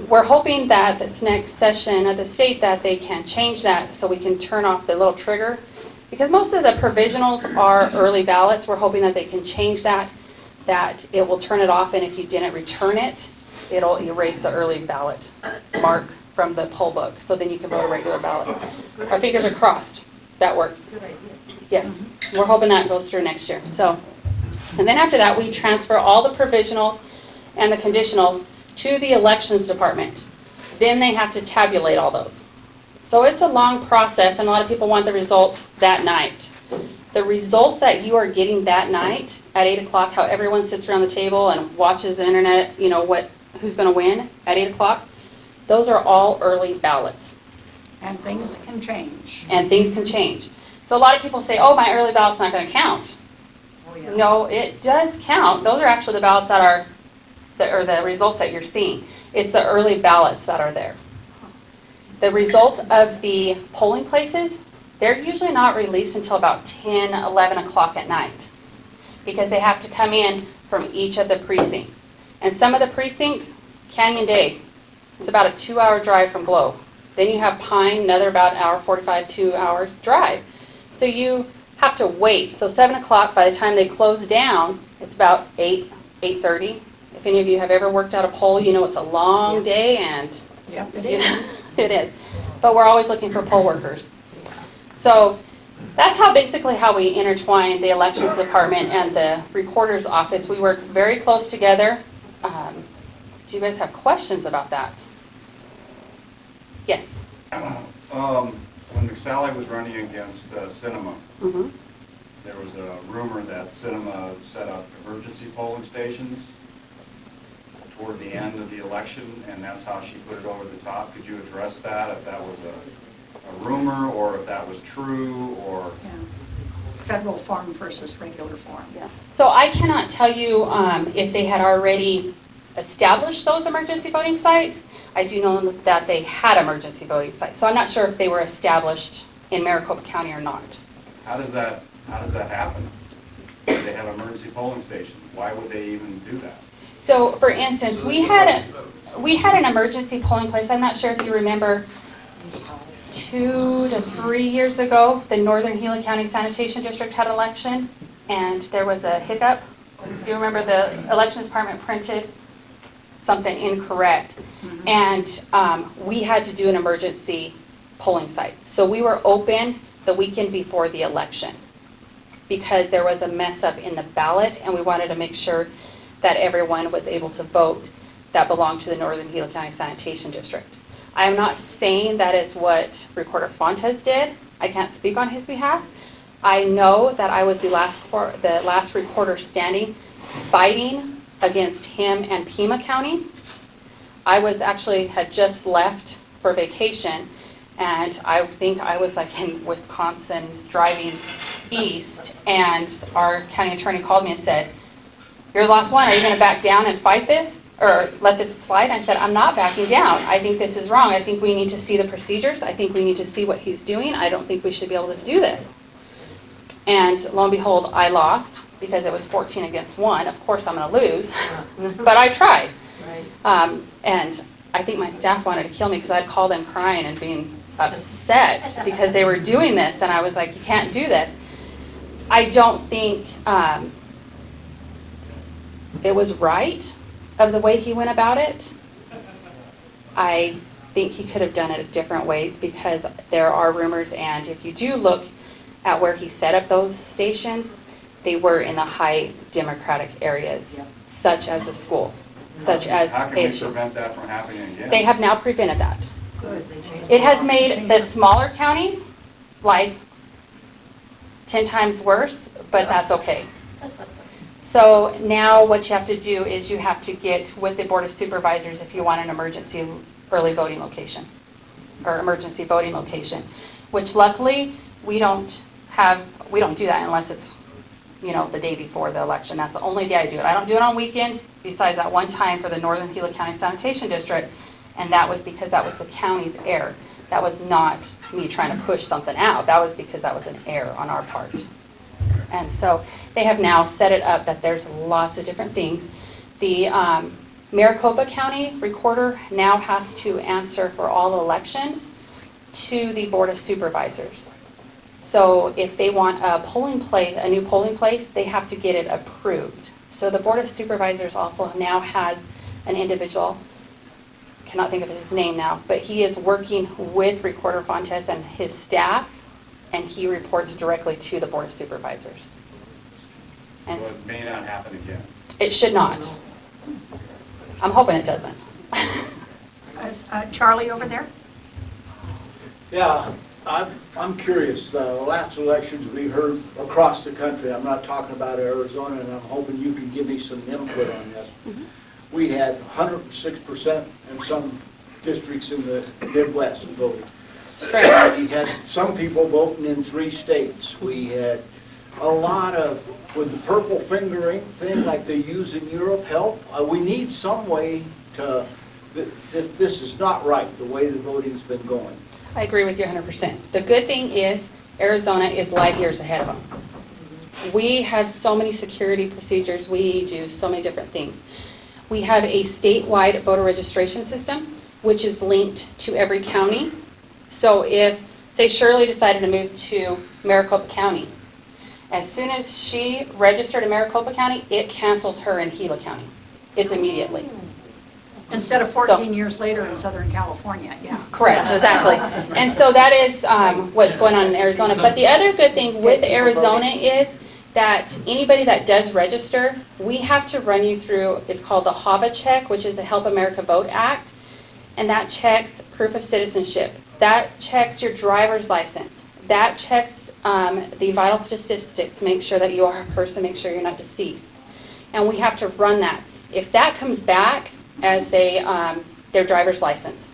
We're hoping that this next session at the state that they can change that so we can turn off the little trigger. Because most of the provisionals are early ballots, we're hoping that they can change that it will turn it off, and if you didn't return it, it'll erase the early ballot mark from the poll book, so then you can vote a regular ballot. Our fingers are crossed. That works. Good idea. Yes, we're hoping that goes through next year. So, and then after that, we transfer all the provisionals and the conditionals to the elections department. Then they have to tabulate all those. So it's a long process, and a lot of people want the results that night. The results that you are getting that night at 8 o'clock, how everyone sits around the table and watches the internet, you know, who's going to win at 8 o'clock, those are all early ballots. And things can change. And things can change. So a lot of people say, oh, my early ballot's not going to count. Oh, yeah. No, it does count. Those are actually the ballots that are, or the results that you're seeing. It's the early ballots that are there. The results of the polling places, they're usually not released until about 10, 11 o'clock at night because they have to come in from each of the precincts. And some of the precincts, Canyon Day, it's about a 2-hour drive from Globe. Then you have Pine, another about an hour 45, 2-hour drive. So you have to wait. So 7 o'clock, by the time they close down, it's about 8, 8:30. If any of you have ever worked out a poll, you know it's a long day, and Yep, it you know, is. it is. But we're always looking for poll workers. So that's basically how we intertwine the elections department and the recorder's office. We work very close together. Do you guys have questions about that? Yes. When Sally was running against Cinema, Mm-hmm. there was a rumor that Cinema set up a emergency polling stations toward the end of the election, and that's how she put it over the top. Could you address that, if that was a rumor, or if that was true, or? Yeah. Federal form versus regular form. Yeah. So I cannot tell you if they had already established those emergency voting sites. I do know that they had emergency voting sites. So I'm not sure if they were established in Maricopa County or not. How does that happen? They have emergency polling stations. Why would they even do that? So for instance, we had an emergency polling place. I'm not sure if you remember 2 to 3 years ago, the Northern Gila County Sanitation District had an election, and there was a hiccup. Do you remember the elections department printed something incorrect? And we had to do an emergency polling site. So we were open the weekend before the election because there was a mess up in the ballot, and we wanted to make sure that everyone was able to vote that belonged to the Northern Gila County Sanitation District. I am not saying that is what Recorder Fontes did. I can't speak on his behalf. I know that I was the last recorder standing, fighting against him and Pima County. I had just left for vacation, and I think I was like in Wisconsin driving east, and our county attorney called me and said, "You're the last one. Are you going to back down and fight this? Or let this slide?" And I said, "I'm not backing down. I think this is wrong. I think we need to see the procedures. I think we need to see what he's doing. I don't think we should be able to do this." And lo and behold, I lost because it was 14 against 1. Of course I'm going to lose, but I tried. And I think my staff wanted to kill me because I'd call them crying and being upset because they were doing this, and I was like, "You can't do this." I don't think it was right of the way he went about it. I think he could have done it different ways because there are rumors, and if you do look at where he set up those stations, they were in the high Democratic areas, such as the schools, such as How can we ASU. prevent that from happening again? They have now prevented that. Good, they changed It the has law. made the smaller counties' life 10 times worse, but that's okay. So now what you have to do is you have to get with the Board of Supervisors if you want an emergency early voting location or emergency voting location, which luckily we don't do that unless it's, the day before the election. That's the only day I do it. I don't do it on weekends besides that one time for the Northern Gila County Sanitation District, and that was because that was the county's error. That was not me trying to push something out. That was because that was an error on our part. And so they have now set it up that there's lots of different things. The Maricopa County Recorder now has to answer for all elections to the Board of Supervisors. So if they want a new polling place, they have to get it approved. So the Board of Supervisors also now has an individual, cannot think of his name now, but he is working with Recorder Fontes and his staff, and he reports directly to the Board of Supervisors. And So it may not happen again. it should not. I'm hoping it doesn't. Charlie over there? Yeah, I'm curious. The last elections we heard across the country, I'm not talking about Arizona, and I'm hoping you can give me some input on this. We had 106% in some districts in the Midwest voting. Straight. We had some people voting in 3 states. We had a lot of, with the purple fingering thing like they use in Europe, help. We need some way to, this is not right, the way the voting's been going. I agree with you 100%. The good thing is Arizona is light years ahead of them. We have so many security procedures. We do so many different things. We have a statewide voter registration system, which is linked to every county. So if, say, Shirley decided to move to Maricopa County, as soon as she registered in Maricopa County, it cancels her in Gila County. It's immediately. Instead of 14 years later in Southern California, yeah. Correct, exactly. And so that is what's going on in Arizona. But the other good thing with Arizona is that anybody that does register, we have to run you through, it's called the HAVA check, which is the Help America Vote Act, and that checks proof of citizenship. That checks your driver's license. That checks the vital statistics, make sure that you are a person, make sure you're not deceased. and we have to run that. If that comes back as their driver's license,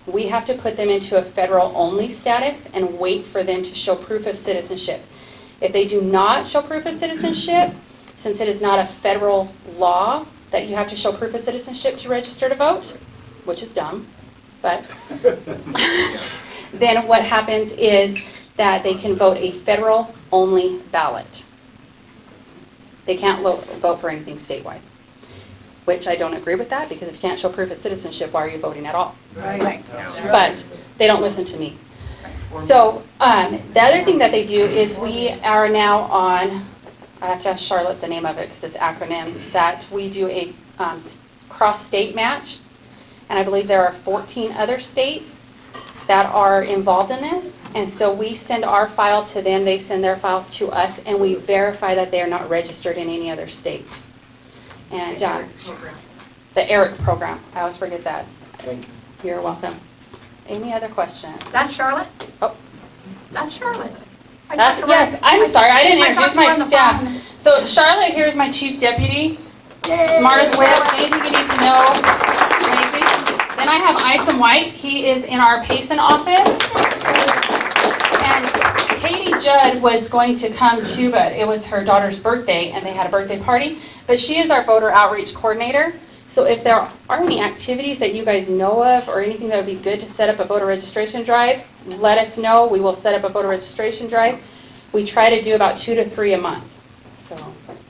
we have to put them into a federal-only status and wait for them to show proof of citizenship. If they do not show proof of citizenship, since it is not a federal law that you have to show proof of citizenship to register to vote, which is dumb, but then what happens is that they can vote a federal-only ballot. They can't vote for anything statewide, which I don't agree with that, because if you can't show proof of citizenship, why are you voting at all? Right. But they don't listen to me. So the other thing that they do is we are now on, I have to ask Charlotte the name of it because it's acronyms, that we do a cross-state match. And I believe there are 14 other states that are involved in this. And so we send our file to them, they send their files to us, and we verify that they are not registered in any other state. And the ERIC program, I always forget that. Thank you. You're welcome. Any other questions? That's Charlotte? Oh. That's Charlotte. I talked to her- Yes, I'm sorry, I didn't I introduce talked to her my on the staff. phone. So Charlotte here is my chief deputy, smartest whip, anything you need to know, maybe. Then I have Isom White, he is in our Payson office. And Katie Judd was going to come too, but it was her daughter's birthday and they had a birthday party. But she is our voter outreach coordinator. So if there are any activities that you guys know of or anything that would be good to set up a voter registration drive, let us know. We will set up a voter registration drive. We try to do about 2 to 3 a month. So,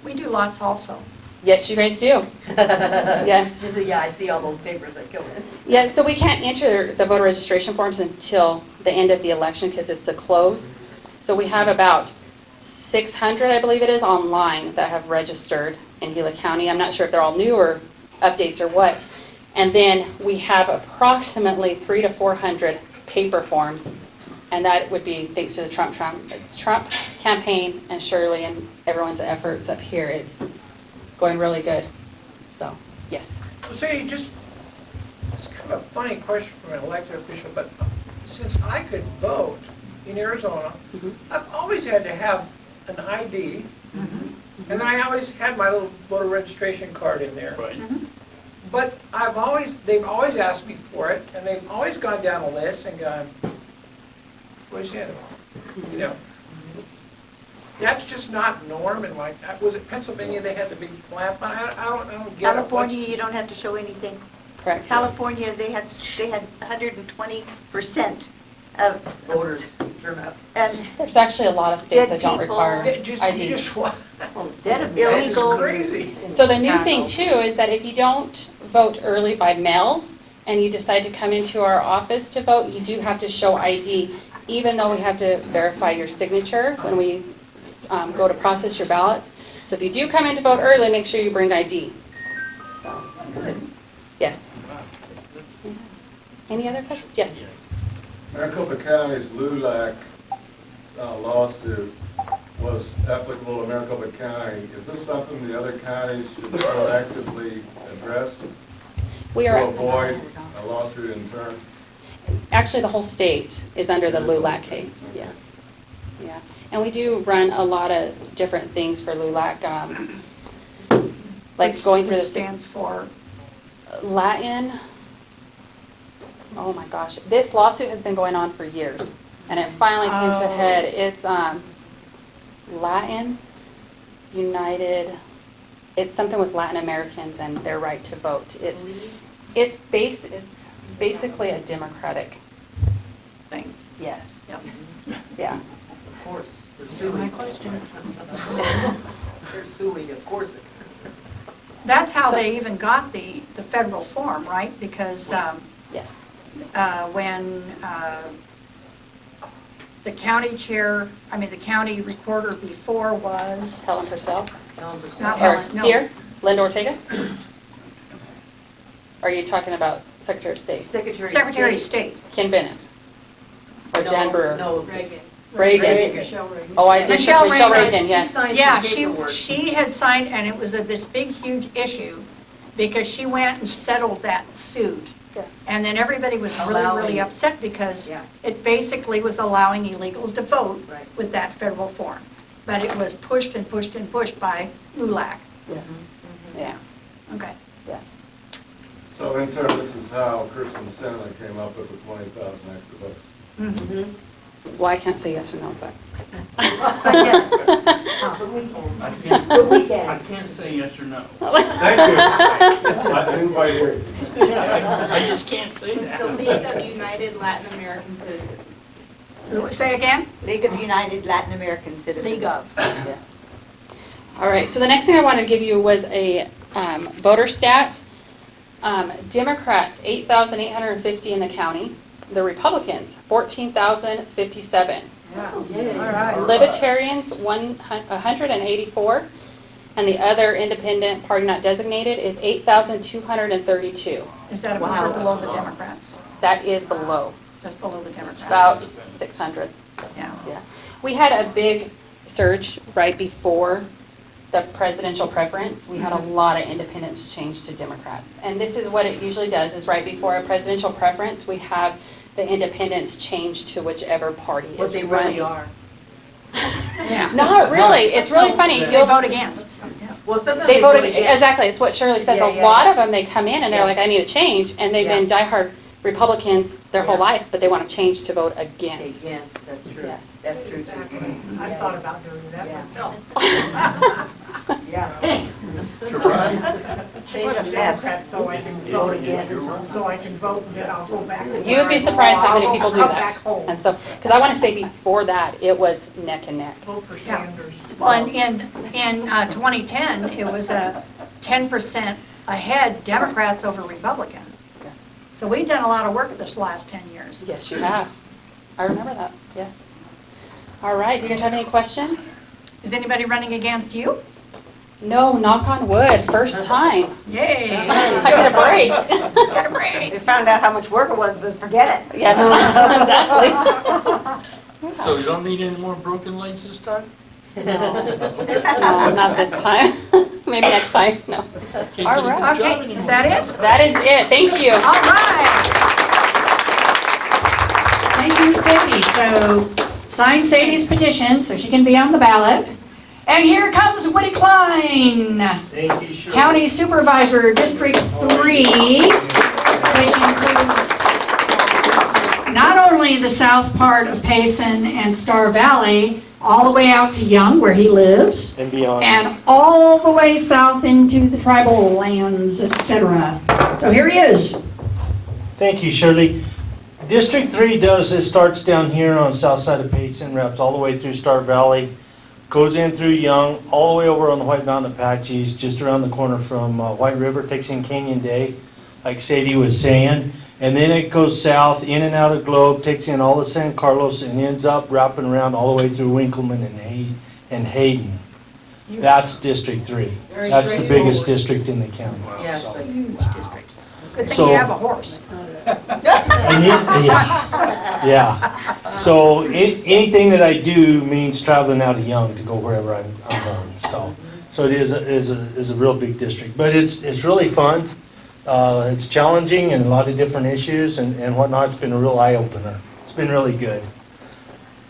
We do lots also. yes, you guys do. Yes. Yeah, I see all those papers that go in. Yeah, so we can't enter the voter registration forms until the end of the election because it's a close. So we have about 600, I believe it is, online that have registered in Gila County. I'm not sure if they're all new or updates or what. And then we have approximately 300 to 400 paper forms. And that would be thanks to the Trump campaign and Shirley and everyone's efforts up here. It's going really good. So, yes. Say, it's kind of a funny question from an elected official, but since I could vote in Arizona, I've always had to have an ID, and then I always had my little voter registration card in there. Right. But they've always asked me for it, and they've always gone down a list and gone, where's it? You know, that's just not norm, and like, was it Pennsylvania, they had the big flap? I don't get it. California, you don't have to show anything. Correct. California, they had 120% of, Voters turn up. and There's actually a lot of states that don't people. require You ID. just, That's illegal. crazy. So the new thing too is that if you don't vote early by mail and you decide to come into our office to vote, you do have to show ID, even though we have to verify your signature when we go to process your ballots. So if you do come in to vote early, make sure you bring ID. So, yes. Any other questions? Yes. Maricopa County's LULAC lawsuit was applicable to Maricopa County. Is this something the other counties should proactively address We to are, avoid a lawsuit in turn? actually the whole state is under the LULAC case, yes. Yeah, and we do run a lot of different things for LULAC, like going through Which the stands for, Latin. Oh my gosh, this lawsuit has been going on for years, and it finally came to a head. It's Latin United. It's something with Latin Americans and their right to vote. It's basically a democratic thing. yes. Yes. Yeah. Of course. They're My suing. question. They're suing, of course. That's how they even got the federal form, right? Because Yes. when the county chair, the county recorder before was, Helen Purcell. not Or Helen, no. here, Linda Ortega. Are you talking about Secretary of State? Secretary of State. Ken Bennett. Or Jan Brewer. No, Reagan. Michelle Reagan. Oh, I did. Michelle Michelle Reagan. Reagan, yes. She signed Yeah, some paperwork. she had signed, and it was this big, huge issue, because she went and settled that suit. Yes. And then everybody was really, really Allowing- upset because Yeah. it basically was allowing illegals to vote Right. with that federal form. But it was pushed and pushed and pushed by LULAC. Yes. Yeah, Okay. yes. So in turn, this is how Kirsten Sinema came up with the 20,000 extra votes. Well, I can't say yes or no, but. Yes. But we can. I can't, But we can. I can't say yes or no. Thank you. I didn't quite hear you. I just can't say It's the that. League of United Latin American Citizens. Say again? League of United Latin American Citizens. League of. Yes. All right, so the next thing I wanted to give you was a voter stats. Democrats, 8,850 in the county. The Republicans, 14,057. All right. Libertarians, 184. And the other independent party not designated is 8,232. Is that above or below the Democrats? That is below, Just below the Democrats? about 600. Yeah. Yeah. We had a big surge right before the presidential preference. We had a lot of independents change to Democrats. And this is what it usually does, is right before a presidential preference, we have the independents change to whichever party What is they running. really are. Yeah. Not really. It's really funny. They You'll vote against. Yeah. Well, sometimes They voted, vote against. exactly, it's what Shirley says. Yeah, A yeah, lot yeah. of them, they come in and they're Yeah. like, I need a change, and they've been diehard Republicans their whole Yeah. life, but they want to change to vote against. Against, that's true. Yes. That's true too. I thought about doing that Yeah. myself. Yeah. Change a mess. So I can Vote again. so I can vote and then I'll go back. You would be surprised how many people do I'll come that. back home. And so, because I want to say before that, it was neck and neck. Vote for Sanders. Well, in 2010, it was a 10% ahead Democrats over Republican. Yes. So we've done a lot of work this last 10 years. Yes, you have. I remember that, yes. All right, do you guys have any questions? Is anybody running against you? No, knock on wood, first time. Yay. I get a break. Get a break. They found out how much work it was, and forget it. Yes, exactly. So you don't need any more broken legs this time? No, not this time. Maybe next time, no. Can't get All a good right. job Okay, is that it? That is it, thank you. All right. Thank you, Sadie. So sign Sadie's petition so she can be on the ballot. And here comes Woody Klein, Thank you, Shirley. County Supervisor, District 3, which includes not only the south part of Payson and Star Valley, all the way out to Young, where he lives, and beyond. and all the way south into the tribal lands, etc. So here he is. Thank you, Shirley. District 3 it starts down here on the south side of Payson, wraps all the way through Star Valley, goes in through Young, all the way over on the White Mountain Apaches, just around the corner from White River, takes in Canyon Day, like Sadie was saying. And then it goes south, in and out of Globe, takes in all of San Carlos, and ends up wrapping around all the way through Winkleman and Hayden. That's District 3. Very That's the biggest straightforward. district in the county. Yeah, so. so Huge district. Good thing So- you have a horse. And yeah. So anything that I do means traveling out of Young to go wherever I'm going. So it is a real big district, but it's really fun. It's challenging and a lot of different issues and whatnot. It's been a real eye opener. It's been really good.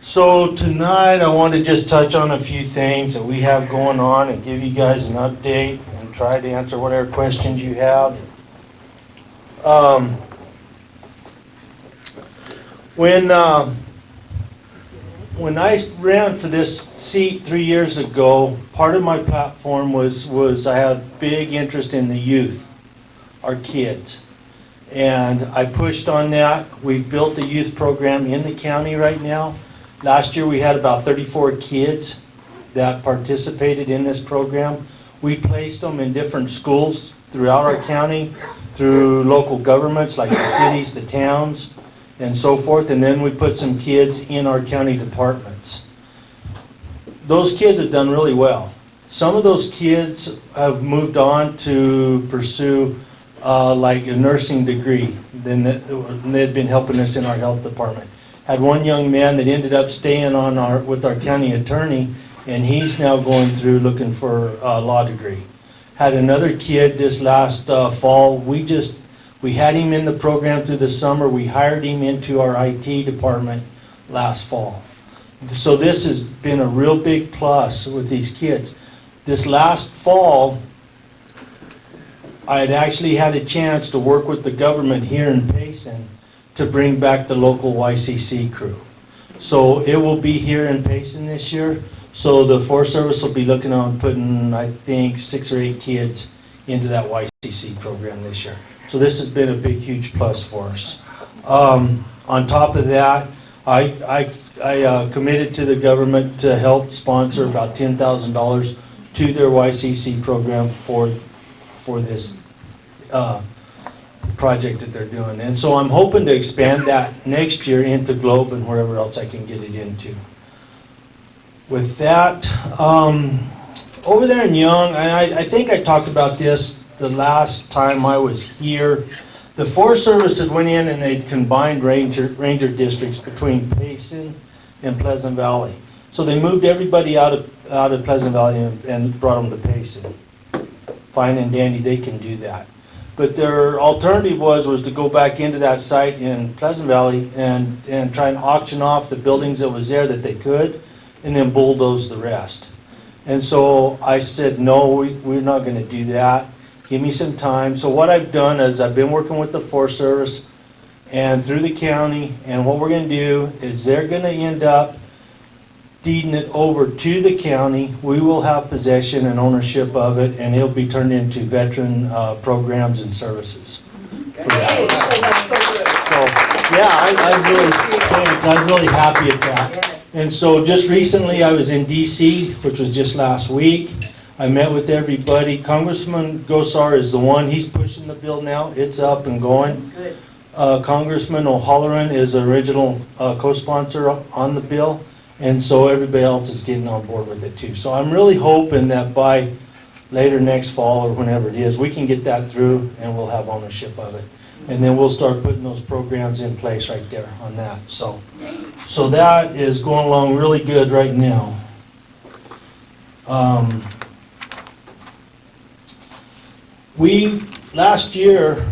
So tonight I want to just touch on a few things that we have going on and give you guys an update and try to answer whatever questions you have. When I ran for this seat 3 years ago, part of my platform was I had big interest in the youth, our kids. And I pushed on that. We've built a youth program in the county right now. Last year we had about 34 kids that participated in this program. We placed them in different schools throughout our county, through local governments like the cities, the towns, and so forth, and then we put some kids in our county departments. Those kids have done really well. Some of those kids have moved on to pursue like a nursing degree. Then they've been helping us in our health department. Had one young man that ended up staying on with our county attorney, and he's now going through looking for a law degree. Had another kid this last fall. We had him in the program through the summer. We hired him into our IT department last fall. So this has been a real big plus with these kids. This last fall, I had actually had a chance to work with the government here in Payson to bring back the local YCC crew. So it will be here in Payson this year. So the Forest Service will be looking on putting, I think, 6 or 8 kids into that YCC program this year. So this has been a big, huge plus for us. On top of that, I committed to the government to help sponsor about $10,000 to their YCC program for this project that they're doing. And so I'm hoping to expand that next year into Globe and wherever else I can get it into. With that, over there in Young, and I think I talked about this the last time I was here, the Forest Service had went in and they'd combined ranger districts between Payson and Pleasant Valley. So they moved everybody out of Pleasant Valley and brought them to Payson. Fine and dandy, they can do that. But their alternative was to go back into that site in Pleasant Valley and try and auction off the buildings that was there that they could, and then bulldoze the rest. And so I said, no, we're not going to do that. Give me some time. So what I've done is I've been working with the Forest Service and through the county, and what we're going to do is they're going to end up deeding it over to the county. We will have possession and ownership of it, and it'll be turned into veteran programs and services. So, yeah, I'm really happy at that. And so just recently I was in DC, which was just last week. I met with everybody. Congressman Gosar is the one, he's pushing the bill now. It's up and going. Congressman O'Halloran is the original co-sponsor on the bill. And so everybody else is getting on board with it too. So I'm really hoping that by later next fall or whenever it is, we can get that through and we'll have ownership of it. And then we'll start putting those programs in place right there on that. So that is going along really good right now. Last year,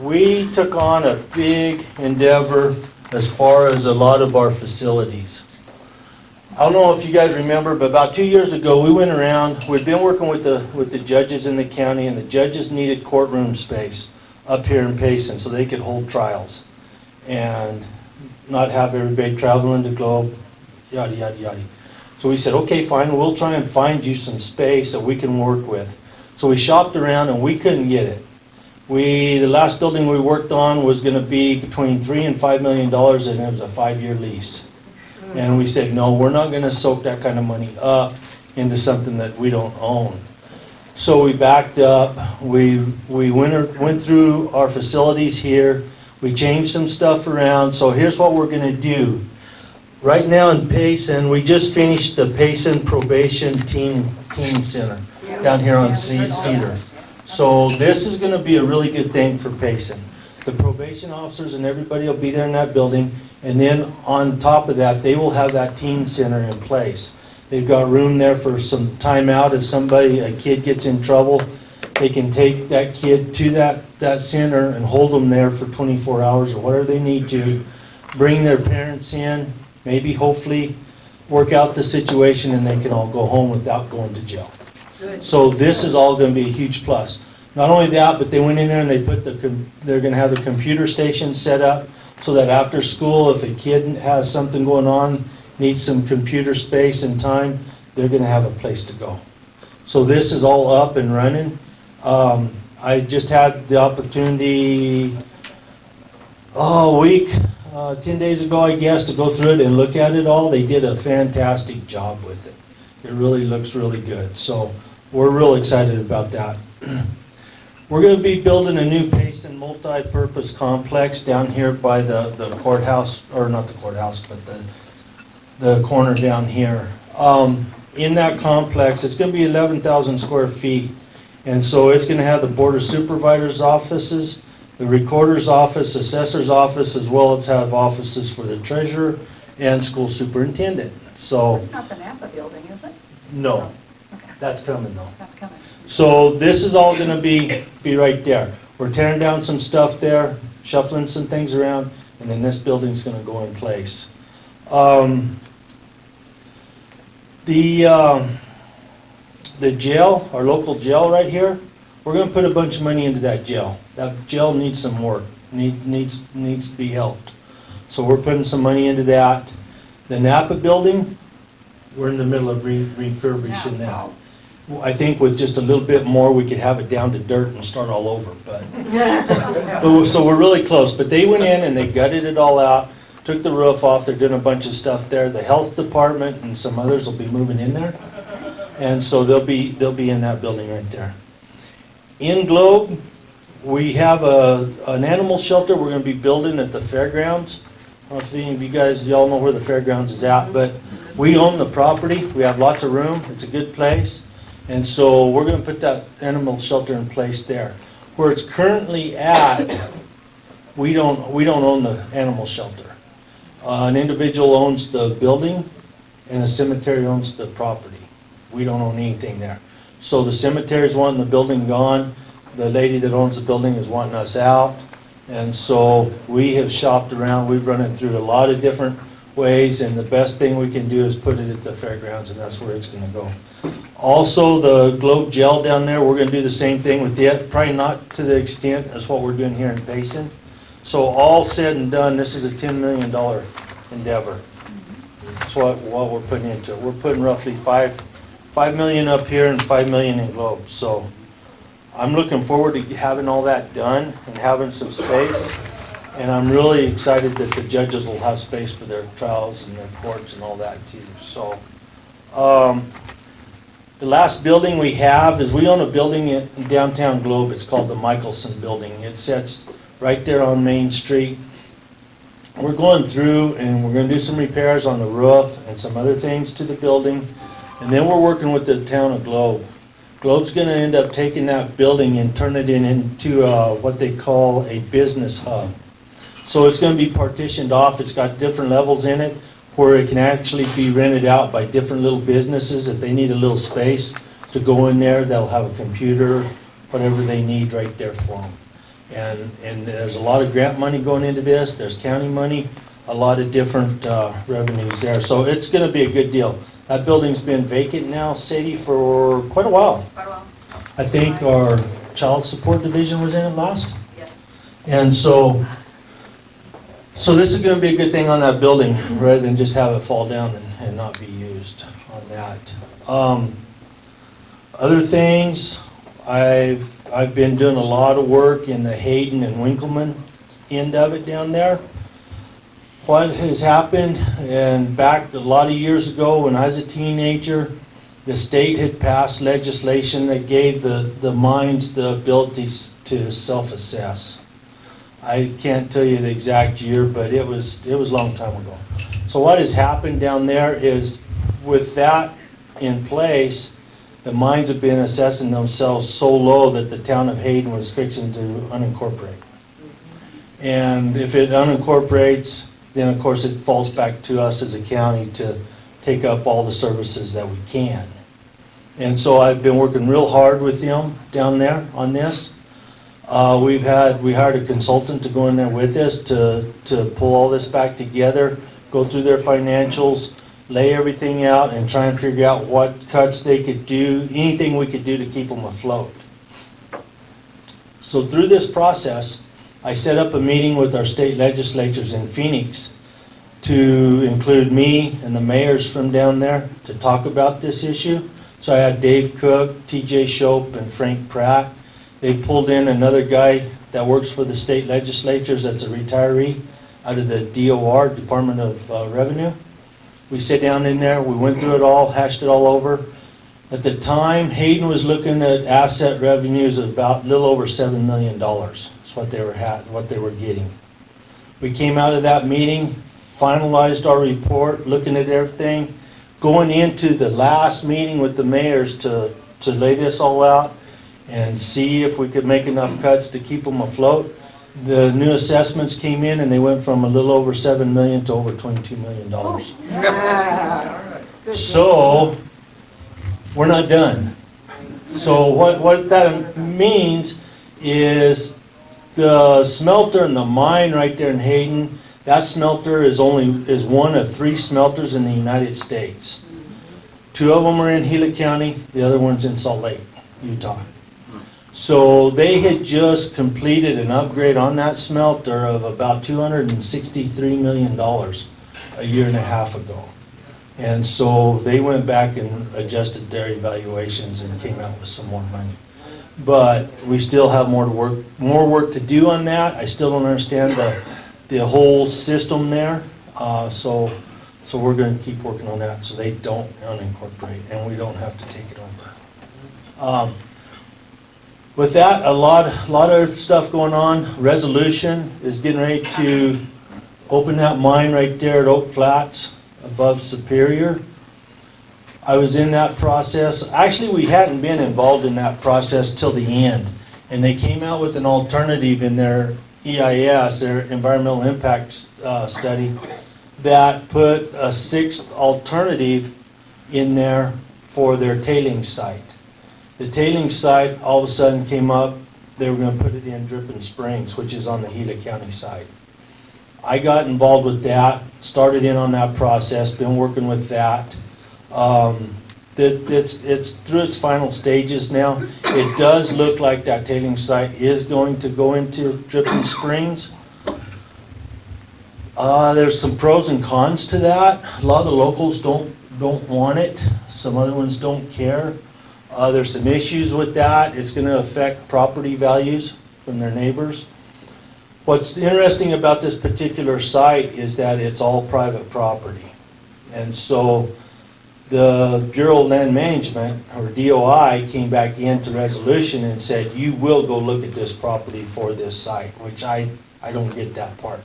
we took on a big endeavor as far as a lot of our facilities. I don't know if you guys remember, but about 2 years ago, we went around, we'd been working with the judges in the county, and the judges needed courtroom space up here in Payson so they could hold trials and not have everybody traveling to Globe, yada, yada, yada. So we said, okay, fine, we'll try and find you some space that we can work with. So we shopped around and we couldn't get it. The last building we worked on was going to be between $3 and $5 million, and it was a 5-year lease. And we said, no, we're not going to soak that kind of money up into something that we don't own. So we backed up. We went through our facilities here. We changed some stuff around. So here's what we're going to do. Right now in Payson, we just finished the Payson Probation Teen Center down here on Cedar. So this is going to be a really good thing for Payson. The probation officers and everybody will be there in that building. And then on top of that, they will have that teen center in place. They've got room there for some time out. If a kid gets in trouble, they can take that kid to that center and hold them there for 24 hours or whatever they need to. Bring their parents in, maybe hopefully work out the situation, and they can all go home without going to jail. So this is all going to be a huge plus. Not only that, but they went in there and they're going to have the computer station set up so that after school, if a kid has something going on, needs some computer space and time, they're going to have a place to go. So this is all up and running. I just had the opportunity, 10 days ago, I guess, to go through it and look at it all. They did a fantastic job with it. It really looks really good. So we're real excited about that. We're going to be building a new Payson multi-purpose complex down here by the courthouse, or not the courthouse, but the corner down here. In that complex, it's going to be 11,000 square feet. And so it's going to have the Board of Supervisors offices, the Recorder's office, Assessor's office, as well as have offices for the Treasurer and School Superintendent. So That's not the Napa building, is it? no, Okay, that's coming though. that's coming. So this is all going to be right there. We're tearing down some stuff there, shuffling some things around, and then this building's going to go in place. the jail, our local jail right here, we're gonna put a bunch of money into that jail. That jail needs some work, needs to be helped. So we're putting some money into that. The Napa building, we're in the middle of refurbishing that. I think with just a little bit more, we could have it down to dirt and start all over, but. So we're really close, but they went in and they gutted it all out, took the roof off, they're doing a bunch of stuff there. The health department and some others will be moving in there. And so they'll be in that building right there. In Globe, we have an animal shelter we're gonna be building at the fairgrounds. I don't know if any of you guys, y'all know where the fairgrounds is at, but we own the property, we have lots of room, it's a good place. And so we're gonna put that animal shelter in place there. Where it's currently at, we don't own the animal shelter. An individual owns the building and the cemetery owns the property. We don't own anything there. So the cemetery's wanting the building gone, the lady that owns the building is wanting us out. And so we have shopped around, we've run it through a lot of different ways, and the best thing we can do is put it at the fairgrounds, and that's where it's gonna go. Also, the Globe Gel down there, we're gonna do the same thing with it, probably not to the extent as what we're doing here in Payson. So all said and done, this is a $10 million endeavor. That's what we're putting into it. We're putting roughly $5 million up here and $5 million in Globe. So I'm looking forward to having all that done and having some space. And I'm really excited that the judges will have space for their trials and their courts and all that too. So the last building we have is we own a building in downtown Globe. It's called the Michelson Building. It sits right there on Main Street. We're going through and we're going to do some repairs on the roof and some other things to the building. And then we're working with the town of Globe. Globe's going to end up taking that building and turn it into what they call a business hub. So it's going to be partitioned off. It's got different levels in it where it can actually be rented out by different little businesses. If they need a little space to go in there, they'll have a computer, whatever they need right there for them. And there's a lot of grant money going into this. There's county money, a lot of different revenues there. So it's going to be a good deal. That building's been vacant now, Sadie, for quite a while. I think our child support division was in it last. Yes. And so this is going to be a good thing on that building, rather than just have it fall down and not be used on that. Other things, I've been doing a lot of work in the Hayden and Winkleman end of it down there. What has happened, and back a lot of years ago when I was a teenager, the state had passed legislation that gave the mines the abilities to self-assess. I can't tell you the exact year, but it was a long time ago. So what has happened down there is, with that in place, the mines have been assessing themselves so low that the town of Hayden was fixing to unincorporate. And if it unincorporates, then of course it falls back to us as a county to take up all the services that we can. And so I've been working real hard with them down there on this. We hired a consultant to go in there with us to pull all this back together, go through their financials, lay everything out, and try and figure out what cuts they could do, anything we could do to keep them afloat. So through this process, I set up a meeting with our state legislatures in Phoenix to include me and the mayors from down there to talk about this issue. So I had Dave Cook, TJ Shope, and Frank Pratt. They pulled in another guy that works for the state legislatures that's a retiree out of the DOR, Department of Revenue. We sat down in there, we went through it all, hashed it all over. At the time, Hayden was looking at asset revenues of about a little over $7 million. That's what they were getting. We came out of that meeting, finalized our report, looking at everything, going into the last meeting with the mayors to lay this all out and see if we could make enough cuts to keep them afloat. The new assessments came in and they went from a little over $7 million to over $22 million. So we're not done. So what that means is the smelter and the mine right there in Hayden, that smelter is one of 3 smelters in the United States. 2 of them are in Gila County, the other one's in Salt Lake, Utah. So they had just completed an upgrade on that smelter of about $263 million a year and a half ago. And so they went back and adjusted their evaluations and came out with some more money. But we still have more work to do on that. I still don't understand the whole system there. So we're going to keep working on that so they don't unincorporate and we don't have to take it over. With that, a lot of stuff going on. Resolution is getting ready to open that mine right there at Oak Flats above Superior. I was in that process. Actually, we hadn't been involved in that process till the end. And they came out with an alternative in their EIS, their environmental impact study, that put a 6th alternative in there for their tailings site. The tailings site all of a sudden came up, they were going to put it in Dripping Springs, which is on the Gila County side. I got involved with that, started in on that process, been working with that. It's through its final stages now. It does look like that tailings site is going to go into Dripping Springs. There's some pros and cons to that. A lot of the locals don't want it. Some other ones don't care. There's some issues with that. It's going to affect property values from their neighbors. What's interesting about this particular site is that it's all private property. And so the Bureau of Land Management, or DOI, came back into resolution and said, you will go look at this property for this site, which I don't get that part.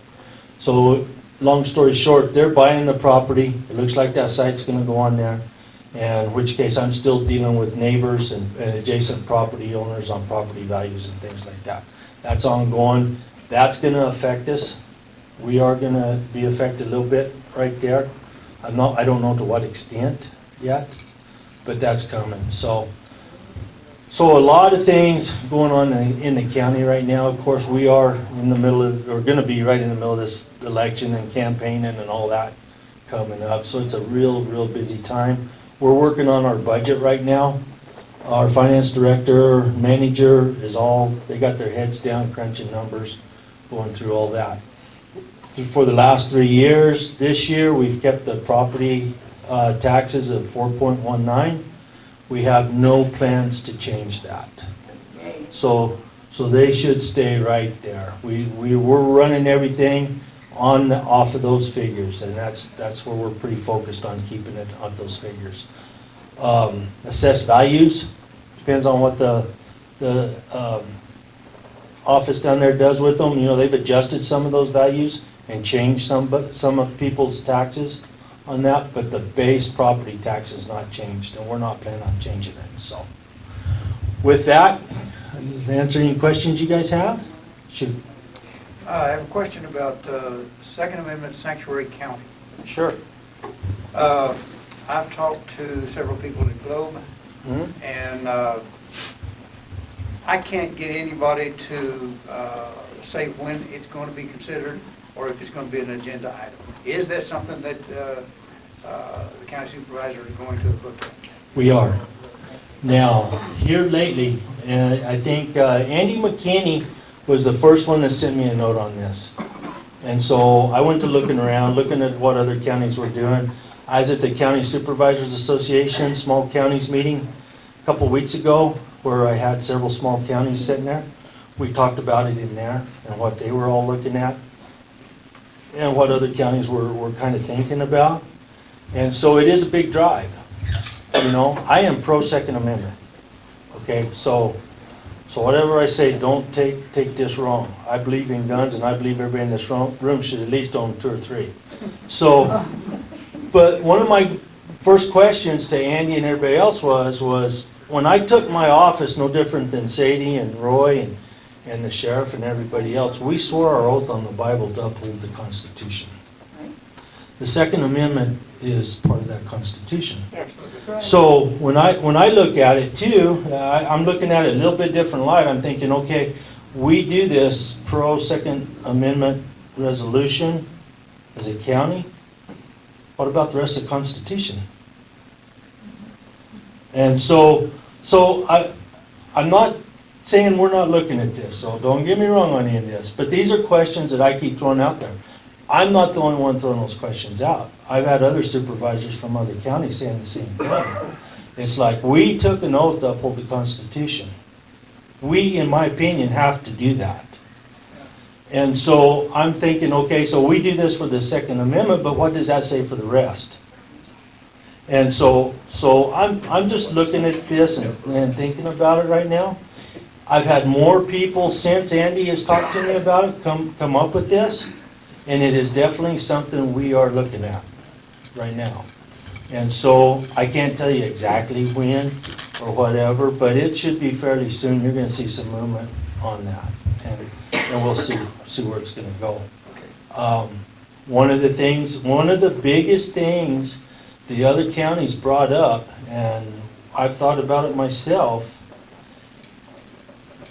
So long story short, they're buying the property. It looks like that site's going to go on there. And in which case, I'm still dealing with neighbors and adjacent property owners on property values and things like that. That's ongoing. That's going to affect us. We are going to be affected a little bit right there. I don't know to what extent yet, but that's coming. So a lot of things going on in the county right now. Of course, we are in the middle of, or going to be right in the middle of this election and campaigning and all that coming up. So it's a real busy time. We're working on our budget right now. Our finance director, manager they got their heads down crunching numbers, going through all that. For the last 3 years, this year, we've kept the property taxes at 4.19. We have no plans to change that. So they should stay right there. We're running everything off of those figures, and that's where we're pretty focused on keeping it on those figures. Assessed values depends on what the office down there does with them. You know, they've adjusted some of those values and changed some of people's taxes on that, but the base property tax has not changed, and we're not planning on changing it. So with that, answer any questions you guys have? Shoot. I have a question about Second Amendment Sanctuary County. Sure. I've talked to several people at Globe, and I can't get anybody to say when it's going to be considered or if it's going to be an agenda item. Is that something that the county supervisor is going to look at? We are. Now, here lately, I think Andy McKinney was the first one that sent me a note on this. And so I went to looking around, looking at what other counties were doing. I was at the County Supervisors Association Small Counties meeting a couple weeks ago, where I had several small counties sitting there. We talked about it in there and what they were all looking at and what other counties were kind of thinking about. And so it is a big drive. You know, I am pro Second Amendment. Okay, so whatever I say, don't take this wrong. I believe in guns, and I believe everybody in this room should at least own 2 or 3. So, but one of my first questions to Andy and everybody else was when I took my office, no different than Sadie and Roy and the sheriff and everybody else, we swore our oath on the Bible to uphold the Constitution. The Second Amendment is part of that Constitution. So when I look at it too, I'm looking at it a little bit different light. I'm thinking, okay, we do this pro Second Amendment resolution as a county. What about the rest of the Constitution? And so I'm not saying we're not looking at this, so don't get me wrong on any of this, but these are questions that I keep throwing out there. I'm not the only one throwing those questions out. I've had other supervisors from other counties saying the same thing. It's like, we took an oath to uphold the Constitution. We, in my opinion, have to do that. And so I'm thinking, okay, so we do this for the Second Amendment, but what does that say for the rest? And so I'm just looking at this and thinking about it right now. I've had more people since Andy has talked to me about it come up with this, and it is definitely something we are looking at right now. And so I can't tell you exactly when or whatever, but it should be fairly soon. You're going to see some movement on that, and we'll see where it's going to go. One of the biggest things the other counties brought up, and I've thought about it myself,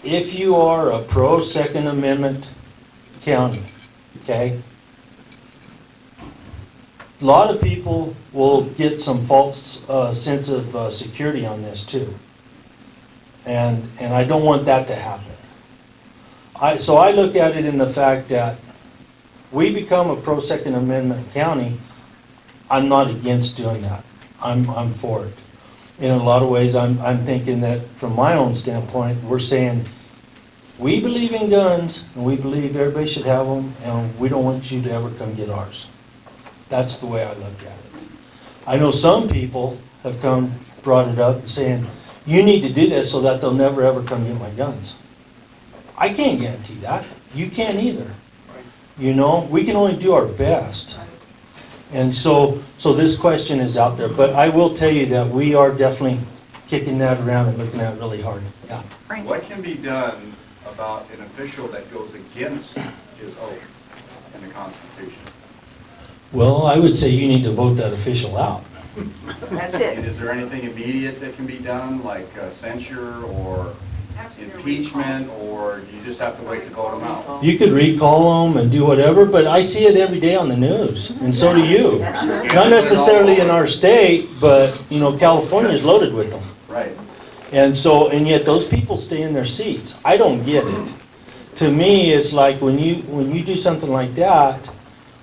if you are a pro-Second Amendment county, okay, a lot of people will get some false sense of security on this too. And I don't want that to happen. So I look at it in the fact that we become a pro-Second Amendment county. I'm not against doing that. I'm for it. In a lot of ways, I'm thinking that from my own standpoint, we're saying we believe in guns and we believe everybody should have them, and we don't want you to ever come get ours. That's the way I look at it. I know some people have brought it up saying, you need to do this so that they'll never ever come get my guns. I can't guarantee that. You can't either. You know, we can only do our best. And so this question is out there, but I will tell you that we are definitely kicking that around and looking at it really hard. Yeah. What can be done about an official that goes against his oath in the Constitution? Well, I would say you need to vote that official out. That's And it. is there anything immediate that can be done, like censure or impeachment, or do you just have to wait to vote them out? You could recall them and do whatever, but I see it every day on the news, and so do you. Not necessarily in our state, but, you know, California is loaded with them. Right. And yet those people stay in their seats. I don't get it. To me, it's like when you do something like that,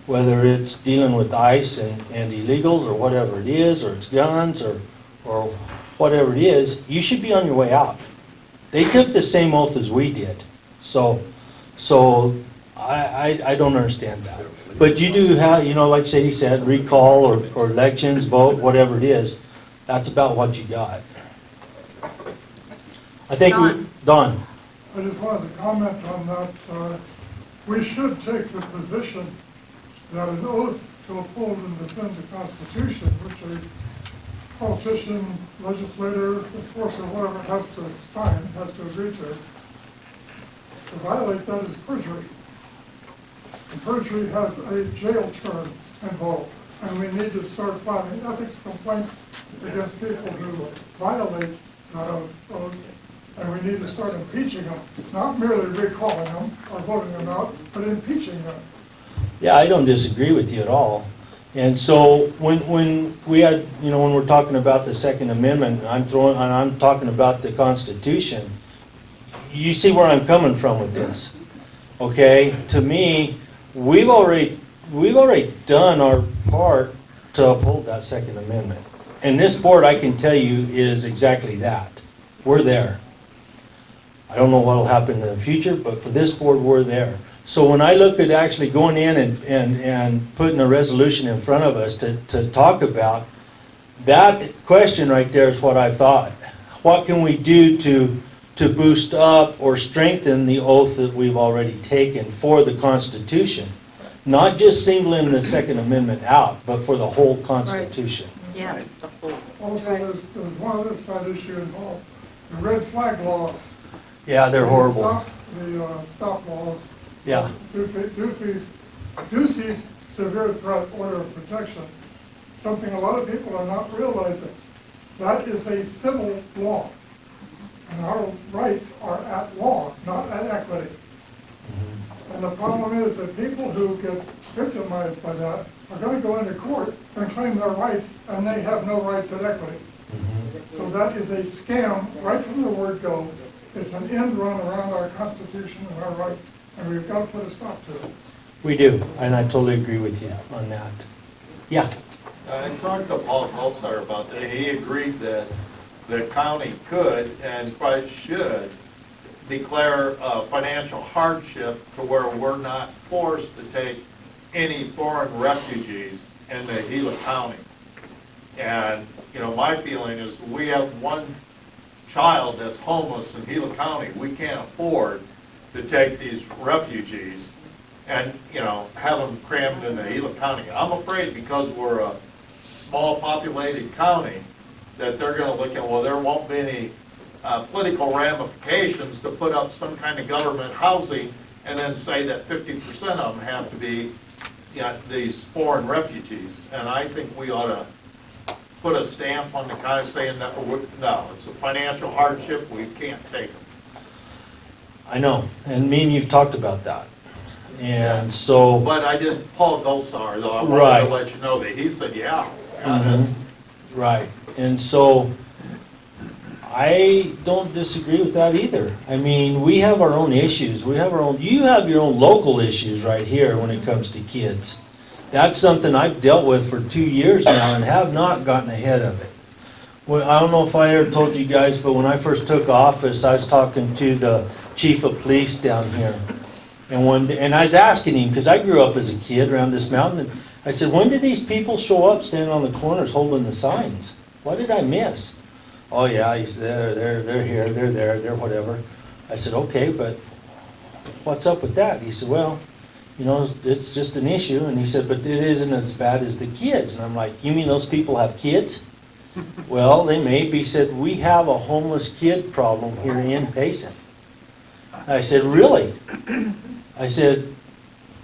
whether it's dealing with ICE and illegals or whatever it is, or it's guns or whatever it is, you should be on your way out. They took the same oath as we did. So I don't understand that. But you do have, you know, like Sadie said, recall or elections, vote, whatever it is. That's about what you got. I think Don. I just wanted to comment on that. We should take the position that an oath to uphold and defend the Constitution, which a politician, legislator, enforcer, whatever has to sign, has to agree to violate that is perjury. And perjury has a jail term involved, and we need to start filing ethics complaints against people who violate that oath, and we need to start impeaching them, not merely recalling them or voting them out, but impeaching them. Yeah, I don't disagree with you at all. And so when we had, you know, when we're talking about the Second Amendment, I'm talking about the Constitution. You see where I'm coming from with this, okay? To me, we've already done our part to uphold that Second Amendment. And this board, I can tell you, is exactly that. We're there. I don't know what will happen in the future, but for this board, we're there. So when I look at actually going in and putting a resolution in front of us to talk about, that question right there is what I thought. What can we do to boost up or strengthen the oath that we've already taken for the Constitution? Not just singling the Second Amendment out, but for the whole Constitution. Yeah. Also, there's one other side issue involved, the red flag laws. Yeah, they're horrible. The stop laws. Yeah. Ducey's severe threat order of protection, something a lot of people are not realizing. That is a civil law. And our rights are at law, not at equity. And the problem is that people who get victimized by that are going to go into court and claim their rights, and they have no rights at equity. So that is a scam, right from the word go. It's an end run around our Constitution and our rights, and we've got to put a stop to it. We do, and I totally agree with you on that. Yeah, I talked to Paul Colsar about that. He agreed that the county could and probably should declare a financial hardship to where we're not forced to take any foreign refugees into Gila County. And, you know, my feeling is we have one child that's homeless in Gila County. We can't afford to take these refugees and, you know, have them crammed into Gila County. I'm afraid because we're a small populated county that they're going to look at, well, there won't be any political ramifications to put up some kind of government housing and then say that 50% of them have to be, you know, these foreign refugees. And I think we ought to put a stamp on the guy saying that, no, it's a financial hardship, we can't take them. I know, and me and you've talked about that. And so, But I didn't, Paul Golsar, though, I wanted Right. to let you know that he said, yeah, that's, right, and so I don't disagree with that either. I mean, we have our own issues. We have our own, you have your own local issues right here when it comes to kids. That's something I've dealt with for 2 years now and have not gotten ahead of it. Well, I don't know if I ever told you guys, but when I first took office, I was talking to the chief of police down here. And I was asking him, because I grew up as a kid around this mountain, and I said, when did these people show up standing on the corners holding the signs? What did I miss? Oh yeah, he said, they're here, they're there, they're whatever. I said, okay, but what's up with that? He said, well, you know, it's just an issue. And he said, but it isn't as bad as the kids. And I'm like, you mean those people have kids? Well, they may be. He said, we have a homeless kid problem here in Payson. I said, really? I said,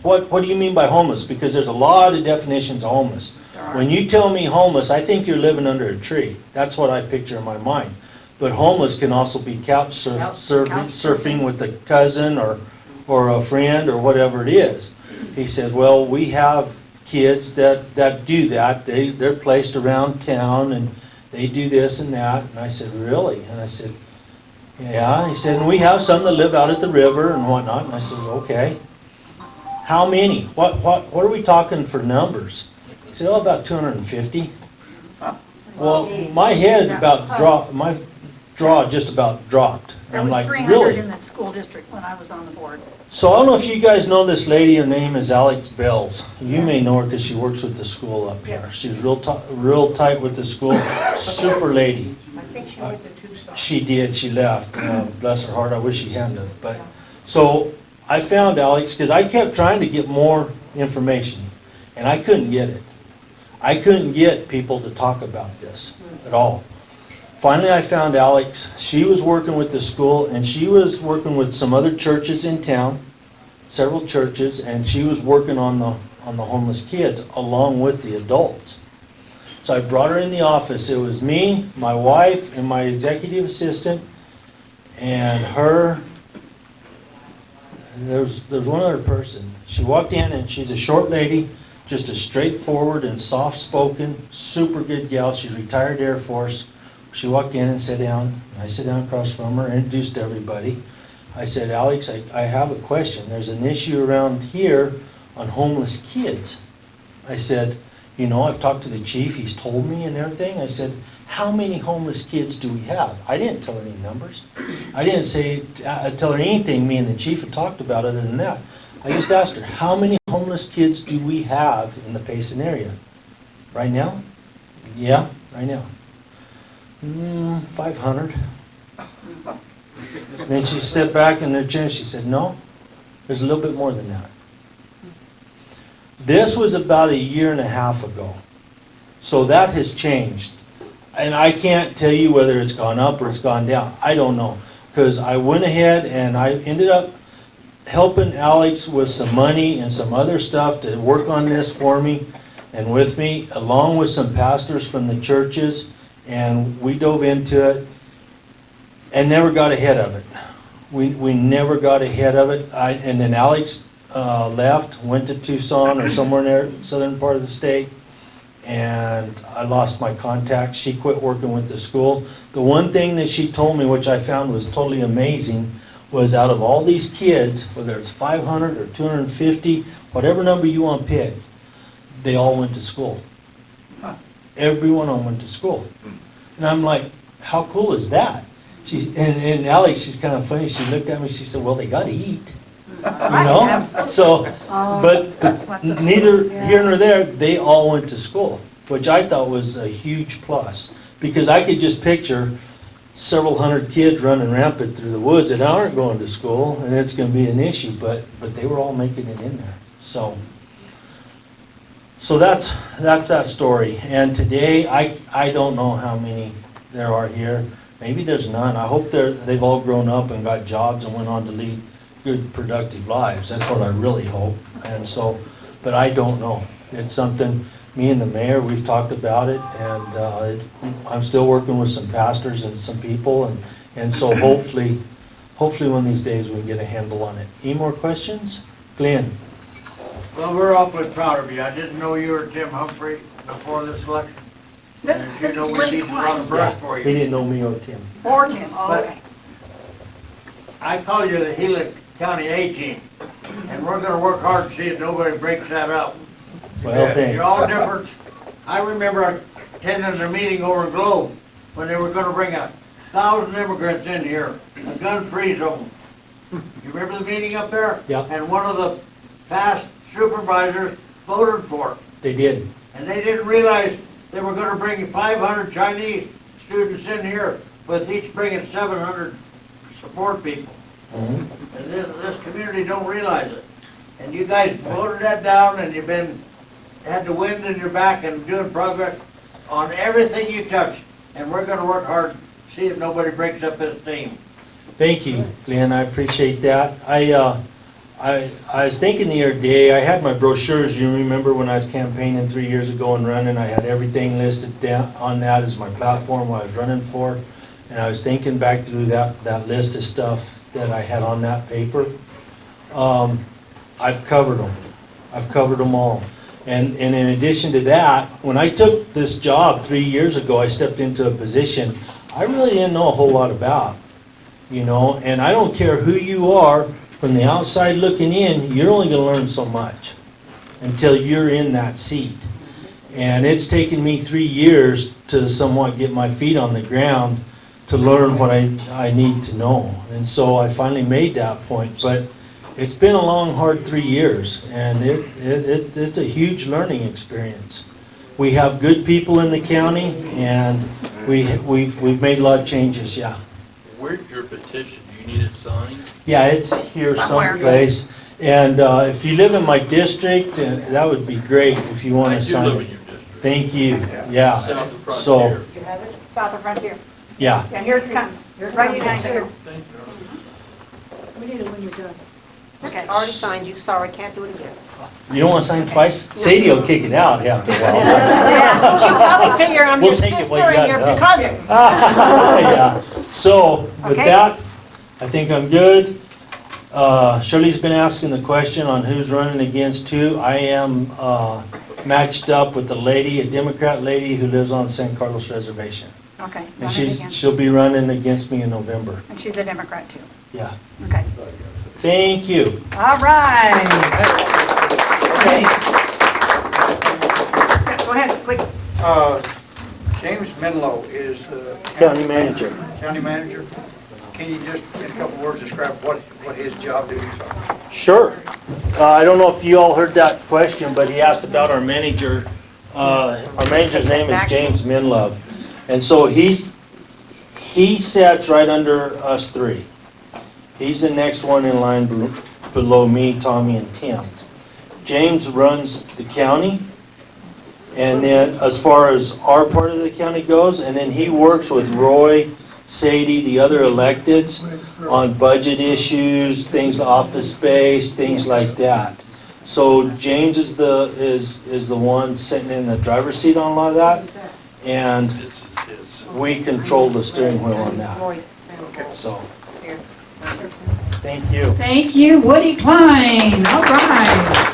what do you mean by homeless? Because there's a lot of definitions of homeless. When you tell me homeless, I think you're living under a tree. That's what I picture in my mind. But homeless can also be couch surfing with a cousin or a friend or whatever it is. He said, well, we have kids that do that. They're placed around town and they do this and that. And I said, really? And I said, yeah. He said, and we have some that live out at the river and whatnot. And I said, okay. How many? What are we talking for numbers? He said, oh, about 250. Well, my head my jaw just about dropped. There I'm was like, 300 really? in that school district when I was on the board. So I don't know if you guys know this lady. Her name is Alex Bells. You may know her because she works with the school up here. She was real tight with the school. Super lady. I think she went to Tucson. She did. She left. Bless her heart. I wish she hadn't. But so I found Alex because I kept trying to get more information, and I couldn't get it. I couldn't get people to talk about this at all. Finally, I found Alex. She was working with the school, and she was working with some other churches in town, several churches, and she was working on the homeless kids along with the adults. So I brought her in the office. It was me, my wife, and my executive assistant, and her. There's one other person. She walked in, and she's a short lady, just a straightforward and soft-spoken, super good gal. She's retired Air Force. She walked in and sat down. I sat down across from her, introduced everybody. I said, Alex, I have a question. There's an issue around here on homeless kids. I said, you know, I've talked to the chief. He's told me and everything. I said, how many homeless kids do we have? I didn't tell her any numbers. I didn't tell her anything me and the chief had talked about other than that. I just asked her, how many homeless kids do we have in the Payson area? Right now? Yeah, right now. 500. Then she sat back in her chair and she said, no, there's a little bit more than that. This was about 1.5 years ago. So that has changed. And I can't tell you whether it's gone up or it's gone down. I don't know. Because I went ahead and I ended up helping Alex with some money and some other stuff to work on this for me and with me, along with some pastors from the churches. And we dove into it and never got ahead of it. We never got ahead of it. And then Alex left, went to Tucson or somewhere in the southern part of the state, and I lost my contact. She quit working with the school. The one thing that she told me, which I found was totally amazing, was out of all these kids, whether it's 500 or 250, whatever number you want to pick, they all went to school. Every one of them went to school. And I'm like, how cool is that? And Alex, she's kind of funny, she looked at me, she said, well, they gotta eat. You know? So, but neither here nor there, they all went to school, which I thought was a huge plus. Because I could just picture several hundred kids running rampant through the woods that aren't going to school, and it's gonna be an issue, but they were all making it in there, so. So that's that story, and today, I don't know how many there are here. Maybe there's none. I hope they've all grown up and got jobs and went on to lead good, productive lives. That's what I really hope, and so, but I don't know. It's something, me and the mayor, we've talked about it, and I'm still working with some pastors and some people, and so hopefully one of these days we can get a handle on it. Any more questions? Glenn? Well, we're awfully proud of you. I didn't know you were Tim Humphrey before this election. This And you is know we Rick need a lot of breath for He you. didn't know me or Tim. Or Tim, oh, But- okay. I call you the Gila County A-Team, and we're gonna work hard to see if nobody breaks that up. Well, thanks. You're all different. I remember attending a meeting over in Globe when they were gonna bring 1,000 immigrants in here, a gun-free zone. You remember the meeting up there? Yep. And one of the past supervisors voted for it. They did. And they didn't realize they were gonna bring 500 Chinese students in here, with each bringing 700 support people. Mhm. And this community don't realize it. And you guys voted that down, and you've had the wind in your back and doing progress on everything you touch. And we're gonna work hard to see if nobody breaks up this team. Thank you, Glenn, I appreciate that. I was thinking the other day, I had my brochures, you remember when I was campaigning 3 years ago and running, I had everything listed down on that as my platform, what I was running for. And I was thinking back through that list of stuff that I had on that paper. I've covered them. I've covered them all. And in addition to that, when I took this job 3 years ago, I stepped into a position I really didn't know a whole lot about, you know, and I don't care who you are, from the outside looking in, you're only gonna learn so much until you're in that seat. And it's taken me 3 years to somewhat get my feet on the ground to learn what I need to know. And so I finally made that point, but it's been a long, hard 3 years, and it's a huge learning experience. We have good people in the county, and we've made a lot of changes, yeah. Where's your petition? Do you need it signed? Yeah, it's here Somewhere. someplace. And if you live in my district, that would be great if you want I to do sign live in it. your district. Thank you, yeah. South of So, Frontier. You have it, south of Frontier. yeah, And here it comes, right behind you. We need it when you're done. Okay. Already signed, you sorry, can't do it again. you don't want to sign twice? Sadie will kick it out after a while. Yeah, she'll probably figure I'm We'll your take it sister while you and you're got it your up. cousin. Yeah, so with Okay. that, I think I'm good. Shirley's been asking the question on who's running against who. I am matched up with a lady, a Democrat lady who lives on San Carlos Reservation. Okay. And running against- she'll be running against me in November. And she's a Democrat too. Yeah. Okay. Thank you. All right. Okay. Go ahead, quick. James Menlo is the County manager. county manager. Can you just, in a couple words, describe what his job duties are? Sure. I don't know if you all heard that question, but he asked about our manager. Our manager's name is James Minlove. And so he sits right under us three. He's the next one in line below me, Tommy, and Tim. James runs the county, and then as far as our part of the county goes, and then he works with Roy, Sadie, the other electeds, on budget issues, things, office space, things like that. So James is the one sitting in the driver's seat on a lot of that, and This is his. we control the steering wheel on that. So, thank you. Thank you, Woody Klein. All right.